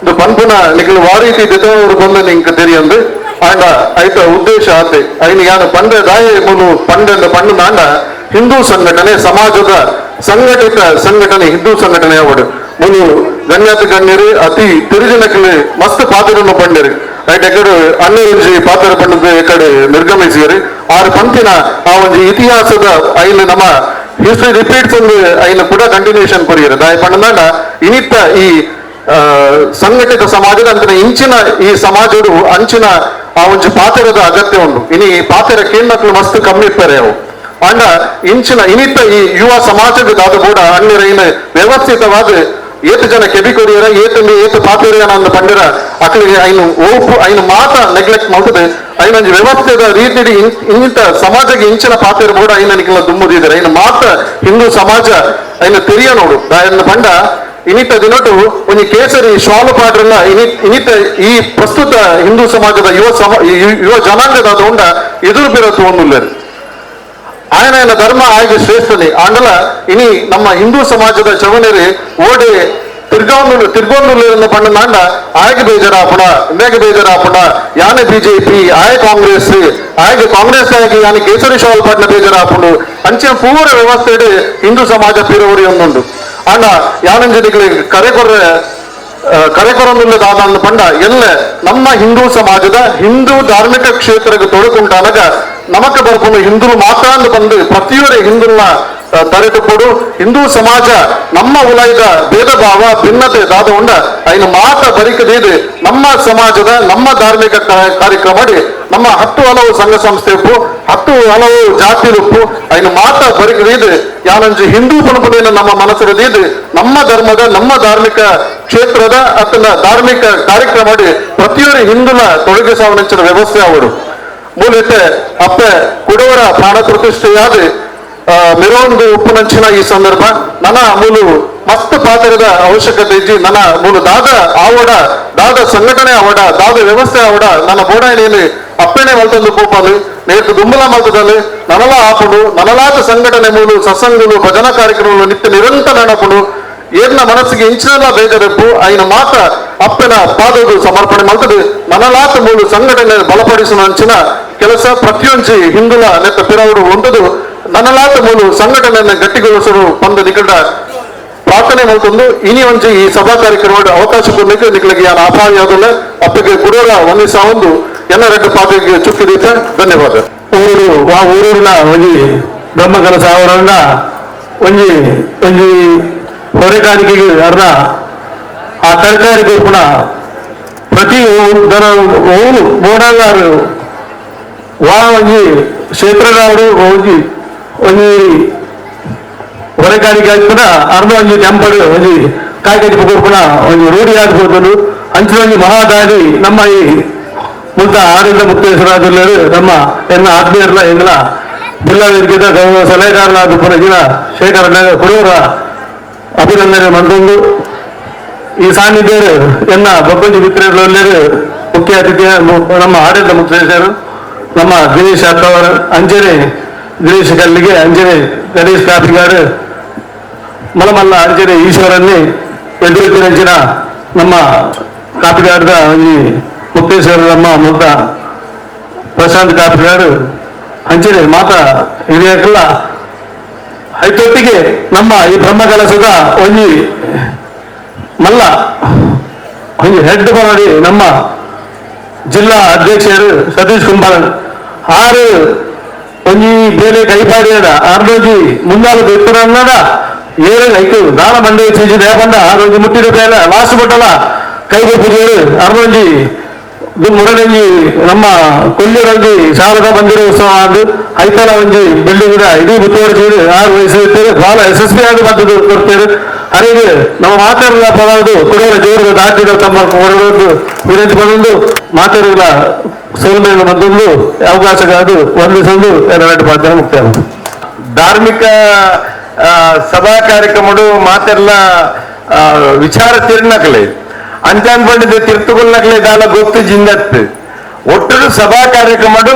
ಇದು ಪನ್ಪುನ ನಿಖಿಲು ವಾ ರೀತಿ ದಿತವರು ಬಂದು ನಿಂಗೆ ತೆರಿಯಂದು ಆಂಡ ಐತ ಉದ್ದೇಶ ಆತೆ ಐನು ಯಾನು ಪಂಡ್ರೆ ದಾಯ ಮೂಲು ಪಂಡ ಪಂಡು ನಾಂಡ ಹಿಂದೂ ಸಂಘಟನೆ ಸಮಾಜದ ಸಂಘಟಿತ ಸಂಘಟನೆ ಹಿಂದೂ ಸಂಘಟನೆ ಅವಡು ಮೂಲು ಗಣ್ಯಾತಿ ಗಣ್ಯರು ಅತಿ ತಿರುಜಿನಕಲಿ ಮಸ್ತ್ ಪಾತ್ರವನ್ನು ಪಂಡಿರಿ ಐಟ್ ಎಕಡೆ ಅನ್ನೂರು ಪಾತ್ರ ಪಂಡದ ಎಕಡೆ ನಿರ್ಗಮಿಸಿರಿ ಆರು ಪಂಪಿನ ಆ ಒಂದು ಇತಿಹಾಸದ ಐನು ನಮ್ಮ ಹಿಸ್ಟ್ರಿ ರಿಪೀಟ್ಸ್ ಒಂದು ಐನು ಕೂಡ ಕಂಟಿನ್ಯೂಷನ್ ಕೊರಿಯರು ದಾಯ ಪಂಡ ಇನಿತ್ತ ಈ ಸಂಘಟಿತ ಸಮಾಜದ ಅಂತ ಇಂಚಿನ ಈ ಸಮಾಜಡು ಅಂಚಿನ ಆ ಒಂದು ಪಾತ್ರದ ಅಗತ್ಯ ಉಂಟು ಇನಿ ಪಾತ್ರ ಕೇಂದ್ರಗಳು ಮಸ್ತ್ ಕಮ್ಮಿ ಇರ್ತಾರೆ ಅವು ಅಂಡ ಇಂಚಿನ ಇನಿತ್ತ ಈ ಯುವ ಸಮಾಜದ ದಾದ ಕೂಡ ಅಣ್ಣಿರ ಇನ್ನು ವ್ಯವಸ್ಥಿತವಾದ ಏತು ಜನ ಕೆಬಿ ಕೊರಿಯರ ಏತು ಪಾತ್ರ ಅಂದ ಪಂಡಿರ ಅಕ್ಕಳಿಗೆ ಐನು ಮಾತ ನೆಗ್ಲೆಕ್ಟ್ ಮಾಡ್ತದೆ ಐನೊಂದು ವ್ಯವಸ್ಥೆದ ರೀತಿ ಇಂಥ ಸಮಾಜಕ್ಕೆ ಇಂಚಿನ ಪಾತ್ರ ಕೂಡ ಐನ ನಿಖಿಲ ದುಮ್ಮುದಿದ್ದಾರೆ ಐನು ಮಾತ್ರ ಹಿಂದೂ ಸಮಾಜ ಐನು ತೆರಿಯ ನೋಡು ಐನ ಪಂಡ ಇನಿತ ದಿನಟು ಒಂದು ಕೇಸರಿ ಶಾಲು ಪಾಡ್ರಲ್ಲ ಇನಿತ ಈ ಪ್ರಸ್ತುತ ಹಿಂದೂ ಸಮಾಜದ ಯುವ ಜನಾಂಗದ ಉಂಡ ಎದುರು ಬಿರತ್ತು ಒಂದುಲ್ಲೇರು ఆయన ಧರ್ಮ ಆಯ್ಕೆ ಶ್ರೇಷ್ಠನೆ ಆಂಡಲ ಇನಿ ನಮ್ಮ ಹಿಂದೂ ಸಮಾಜದ ಚವನೇರಿ ಓಡಿ ತಿರ್ಗೋಂದೂರು ಪಂಡ ನಾಂಡ ಆಯ್ಕೆ ಬೇಜಾರಾಪುಣ ಇಂದಾಗೆ ಬೇಜಾರಾಪುಣ ಯಾನೆ ಬಿಜೆಪಿ ಆಯ ಕಾಂಗ್ರೆಸ್ ಆಯ್ಕೆ ಕಾಂಗ್ರೆಸ್ ಆಗಿ ಯಾನೆ ಕೇಸರಿ ಶಾಲ್ ಪಟ್ನ ಬೇಜಾರಾಪುಂಡು ಅಂಚಿನ ಪೂರ ವ್ಯವಸ್ಥೆ ಹಿಂದೂ ಸಮಾಜ ಪೀರವರಿ ಒಂದುಂಡು ಆಂಡ ಯಾನಂಜನಿಗಳಿಗೆ ಕರೆಕೊರೊಂದುಲ್ಲದಾದ ಪಂಡ ಎಲ್ಲ ನಮ್ಮ ಹಿಂದೂ ಸಮಾಜದ ಹಿಂದೂ ಧಾರ್ಮಿಕ ಕ್ಷೇತ್ರಕ್ಕೆ ತೊಡಕುಂಟಾನಗ ನಮಕ ಬರ್ಕೊಂಡು ಹಿಂದೂ ಮಾತ್ರ ಅಂತ ಬಂದು ಪ್ರತಿಯೊಂದು ಹಿಂದೂನ ತರೆದು ಕೊಡು ಹಿಂದೂ ಸಮಾಜ ನಮ್ಮ ಉಲಾಯ್ದ ಭೇದ ಭಾವ ಭಿನ್ನತೆ ದಾದ ಉಂಡ ಐನು ಮಾತ ಬರಿಕದೀದು ನಮ್ಮ ಸಮಾಜದ ನಮ್ಮ ಧಾರ್ಮಿಕ ಕಾರ್ಯಕ್ರಮ ನಮ್ಮ 10 ಹಲವು ಸಂಘ ಸಂಸ್ಥೆ ಉಪ್ಪು 10 ಹಲವು ಜಾತಿ ಉಪ್ಪು ಐನು ಮಾತ ಬರಿಕದೀದು ಯಾನಂಜು ಹಿಂದೂ ಪುನಪದೇನ ನಮ್ಮ ಮನಸ್ಸು ನಮ್ಮ ಧರ್ಮದ ನಮ್ಮ ಧಾರ್ಮಿಕ ಕ್ಷೇತ್ರದ ಅತನ ಧಾರ್ಮಿಕ ಕಾರ್ಯಕ್ರಮ ಪ್ರತಿಯೊಂದು ಹಿಂದೂನ ತೊಡಗಿಸುವಂಚಿನ ವ್ಯವಸ್ಥೆ ಅವರು ಮೂಲತೆ ಅಪ್ಪ ಕುಡವರ ಪ್ರಾಣ ಪ್ರತಿಷ್ಠೆಯಾದ ಮೆರವಣಿಗೆ ಉಪ್ಪುನಂಚಿನ ಈ ಸಂದರ್ಭ ನನ್ನ ಮೂಲು ಮಸ್ತ್ ಪಾತ್ರದ ಅವಶ್ಯಕತೆ ಇಜ್ಜಿ ನನ್ನ ಮೂಲು ದಾದ ಸಂಘಟನೆ ಅವಡ ದಾದ ವ್ಯವಸ್ಥೆ ಅವಡ ನನ್ನ ಬೋಡಾಯಿನಲ್ಲಿ ಅಪ್ಪಣೆ ಮಲ್ತಂದು ಕೂಪಲು ನೇರ್ತು ದುಂಬಲ ಮಲ್ತದಲ್ಲಿ ನನಲ ಆಪುಡು ನನಲಾದ ಸಂಘಟನೆ ಮೂಲು ಸತ್ಸಂಗಗಳು ಭಜನಾ ಕಾರ್ಯಕ್ರಮಗಳು ನಿತ್ಯ ನಿರಂತರ ನೆನಪುಡು ಏನ ಮನಸ್ಸಿಗೆ ಇಂಚಿನೆಲ್ಲ ಬೇಜಾರೆಪ್ಪು ಐನ ಮಾತ ಅಪ್ಪನ ಪಾದದು ಸಮರ್ಪಣೆ ಮಲ್ತದೆ ನನಲಾತ ಮೂಲು ಸಂಘಟನೆ ಬಲಪಡಿಸುವ ಅಂಚಿನ ಕೆಲಸ ಪ್ರತಿಯೊಂದು ಹಿಂದುಲ ನೆತ್ತ ಪಿರವರು ಹೊಂದದು ನನಲಾತ ಮೂಲು ಸಂಘಟನೆಯನ್ನು ಗಟ್ಟಿಗೊಳಿಸಲು ಬಂದ ನಿಕಟ ಪ್ರಾರ್ಥನೆ ಮಲ್ತೊಂದು ಇನಿ ಒಂಚಿ ಈ ಸಭಾ ಕಾರ್ಯಕ್ರಮ ಅವಕಾಶ ಕೊಡ್ಲಿಕ್ಕೆ ನಿಕ್ಲಿಗೆ ಯಾರು ಆಭಾರಿ ಆದಲ್ಲ ಅಪ್ಪಗೆ ಗುರುವರ ಒಂದಿಸ ಒಂದು ಎಲ್ಲ ರೆಡ್ಡ ಪಾದಕ್ಕೆ ಚುಕ್ಕಿದೀತೆ ಧನ್ಯವಾದ. ಊರೂರಿನ ಒಂಜಿ ಬ್ರಹ್ಮ ಕೆಲಸ ಅವರನ್ನ ಒಂಜಿ ಹೊರೆಗಾರಿಕೆಗೆ ಅರ್ಧ ಆ ತರಕಾರಿ ಕೊರ್ಪುನ ಪ್ರತಿ ದನ ಓನು ಬೋಡಾಗಾರು ಒಂಜಿ ಕ್ಷೇತ್ರದವರು ಒಂಜಿ ಹೊರೆಗಾರಿಕೆ ಕೂಡ ಅರ್ಧ ಒಂಜಿ ಟೆಂಪಲ್ ಒಂಜಿ ಕಾಯ್ಕಟ್ಟಿ ಕೊರ್ಪುನ ಒಂಜಿ ರೂಢಿ ಆಗ್ಬೋದು ಅಂಚಿನ ಒಂಜಿ ಮಹಾದಾರಿ ನಮ್ಮ ಈ ಮುಂತ ಆಡಳಿತ ಮುಕ್ತೇಶ್ವರಾಜರು ನಮ್ಮ ಎನ್ನ ಆತ್ಮೀಯರಲ್ಲ ಎಂಗಳ ಜಿಲ್ಲಾ ವೇದಿಕೆದ ಗೌರವ ಸಲಹೆಗಾರರಾದ ಪುನಗಿನ ಶೇಖರ ಕುರುವರ ಅಭಿನಂದನೆ ಮಂದೊಂದು ಈ ಸಾನ್ನಿಧ್ಯರು ಎನ್ನ ಬಬ್ಬಂಜಿ ಮಿತ್ರರು ಮುಖ್ಯ ಅತಿಥಿ ನಮ್ಮ ಆಡಳಿತ ಮುಕ್ತೇಶ್ವರು ನಮ್ಮ ಗಿರೀಶ್ ಅತ್ತವರ ಅಂಜನೆ ಗಿರೀಶ್ ಕಲ್ಲಿಗೆ ಅಂಜನೆ ಗಣೇಶ್ ಕಾಪಿಗಾರು ಮಲಮಲ್ಲ ಅಂಜನೆ ಈಶ್ವರನ್ನೇ ಎದುರಿಸಿನ ನಮ್ಮ ಕಾಪಿಗಾರದ ಈ ಮುಕ್ತೇಶ್ವರ ನಮ್ಮ ಮುಗ್ಧ ಪ್ರಶಾಂತ್ ಕಾಪಿಗಾರು ಅಂಚನೆ ಮಾತ ಹಿರಿಯಕಲ್ಲ ಐತೊಟ್ಟಿಗೆ ನಮ್ಮ ಈ ಬ್ರಹ್ಮ ಕೆಲಸದ ಒಂಜಿ ಮಲ್ಲ ಒಂಜಿ ಹೆಡ್ ಮಾಡಿ ನಮ್ಮ ಜಿಲ್ಲಾ ಅಧ್ಯಕ್ಷರು ಸತೀಶ್ ಕುಂಬಾರನ್ ಆರು ಒಂಜಿ ಬೇರೆ ಕೈಪಾಡಿಯದ ಆರ್ದೋಜಿ ಮುಂದಾಲು ಎತ್ತರನ್ನದ ಏಳು ಐದು ದಾನ ಮಂಡಿ ಚೀಜಿ ದೇಪಂಡ ಆರೋಜಿ ಮುಟ್ಟಿದ ಬೇಲೆ ಲಾಸ್ಟ್ ಬಟ್ಟಲ ಕೈಗೆ ಪೂಜೆರು ಅರ್ದೊಂಜಿ ಮುರಡಂಜಿ ನಮ್ಮ ಕೊಲ್ಲಿರಂಜಿ ಶಾರದಾ ಮಂದಿರ ಉತ್ಸವ ಆದ್ದು ಐತಲ ಒಂಜಿ ಬಿಲ್ಡಿಂಗ್ ಇಡೀ ಮುತ್ತುವರ್ಜಿ 6 ವಯಸ್ಸು ಇರ್ತೇವೆ ಬಹಳ ಯಶಸ್ವಿ ಆಗಿ ಬಂದದ್ದು ಕೊಡ್ತೇವೆ ಅರಿಗೆ ನಮ್ಮ ಮಾತಾಡಲ ಪದದು ಕುಡಿಯಲ ಜೋರು ದಾಟಿದ ತಮ್ಮ ಹೊರಡೋದು ವಿನಂತಿ ಬಂದು ಮಾತಾಡಲ ಸೋಲ್ಮೇಲೆ ಬಂದೊಂದು ಅವಕಾಶಗಾದು ವಂದಿಸೊಂದು ಎರಡು ಪಾತ್ರ ಮುಕ್ತಾಯ. ಧಾರ್ಮಿಕ ಸಭಾ ಕಾರ್ಯಕ್ರಮಡು ಮಾತೆಲ್ಲ ವಿಚಾರ ತಿರ್ನಕ್ಲೆ ಅಂಚಾನ್ ಪಂಡಿತ ತಿರ್ತುಗೊಳ್ಳಕ್ಲೆ ದಾಲ ಗೊತ್ತು ಜಿಂದತ್ ಒಟ್ಟು ಸಭಾ ಕಾರ್ಯಕ್ರಮಡು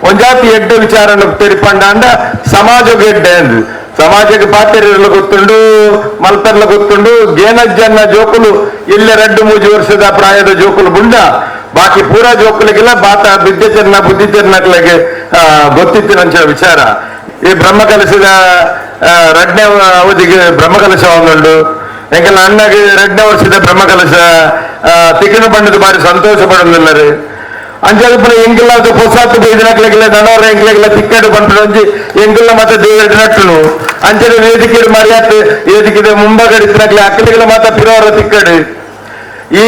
ಒಂಜಾತಿ ಎಡ್ಡ ವಿಚಾರ ತೆರಿಪಂಡ ಅಂದ ಸಮಾಜ ಗೆಡ್ಡೆ ಅಂದ್ ಸಮಾಜಕ್ಕೆ ಪಾತ್ರೆಲ್ಲ ಗೊತ್ತುಂಡು ಮಲ್ಪರ್ಲ ಗೊತ್ತುಂಡು ಗೇನಜ್ಜನ್ನ ಜೋಕುಲು ಇಲ್ಲ 2-3 ವರ್ಷದ ಪ್ರಾಯದ ಜೋಕುಲು ಬುಂಡ ಬಾಕಿ ಪೂರಾ ಜೋಕುಲಿಗೆಲ್ಲ ಬಾತ ವಿದ್ಯೆಚರ್ನ ಬುದ್ಧಿಚರ್ನಕ್ಲೆಗೆ ಗೊತ್ತಿತ್ತಿನ ವಿಚಾರ. ಈ ಬ್ರಹ್ಮ ಕಲಸದ 2ನೇ ಅವಧಿಗೆ ಬ್ರಹ್ಮ ಕಲಶ ಒಂದುಂಡು ಎಂಕಲ್ಲ ಅಣ್ಣಗೆ 2ನೇ ವರ್ಷದ ಬ್ರಹ್ಮ ಕಲಶ ತಿಕ್ಕಿನ ಬಣ್ಣದ ಬಾರಿ ಸಂತೋಷ ಪಡೋದಿಲ್ಲರು ಅಂಚೆ ಎಂಗಿಲ್ಲ ಹೊಸಾತು ಬೈದಿನಕ್ಲೆಗಿಲ್ಲ ನನವರ ಎಂಗ್ಲೆಗಿಲ್ಲ ತಿಕ್ಕಡು ಬಂಟು ಎಂಗಿಲ್ಲ ಮತ್ತೆ ದೇವರ ನಟ್ಟನು ಅಂಚೆ ವೇದಿಕೆ ಮರ್ಯಾದೆ ವೇದಿಕೆ ಮುಂಬಗಡಿಸಿನಕ್ಲೆ ಅಕ್ಕಲಿಗೆಲ್ಲ ಮಾತ್ರ ಪಿರೋರ ತಿಕ್ಕಡು ಈ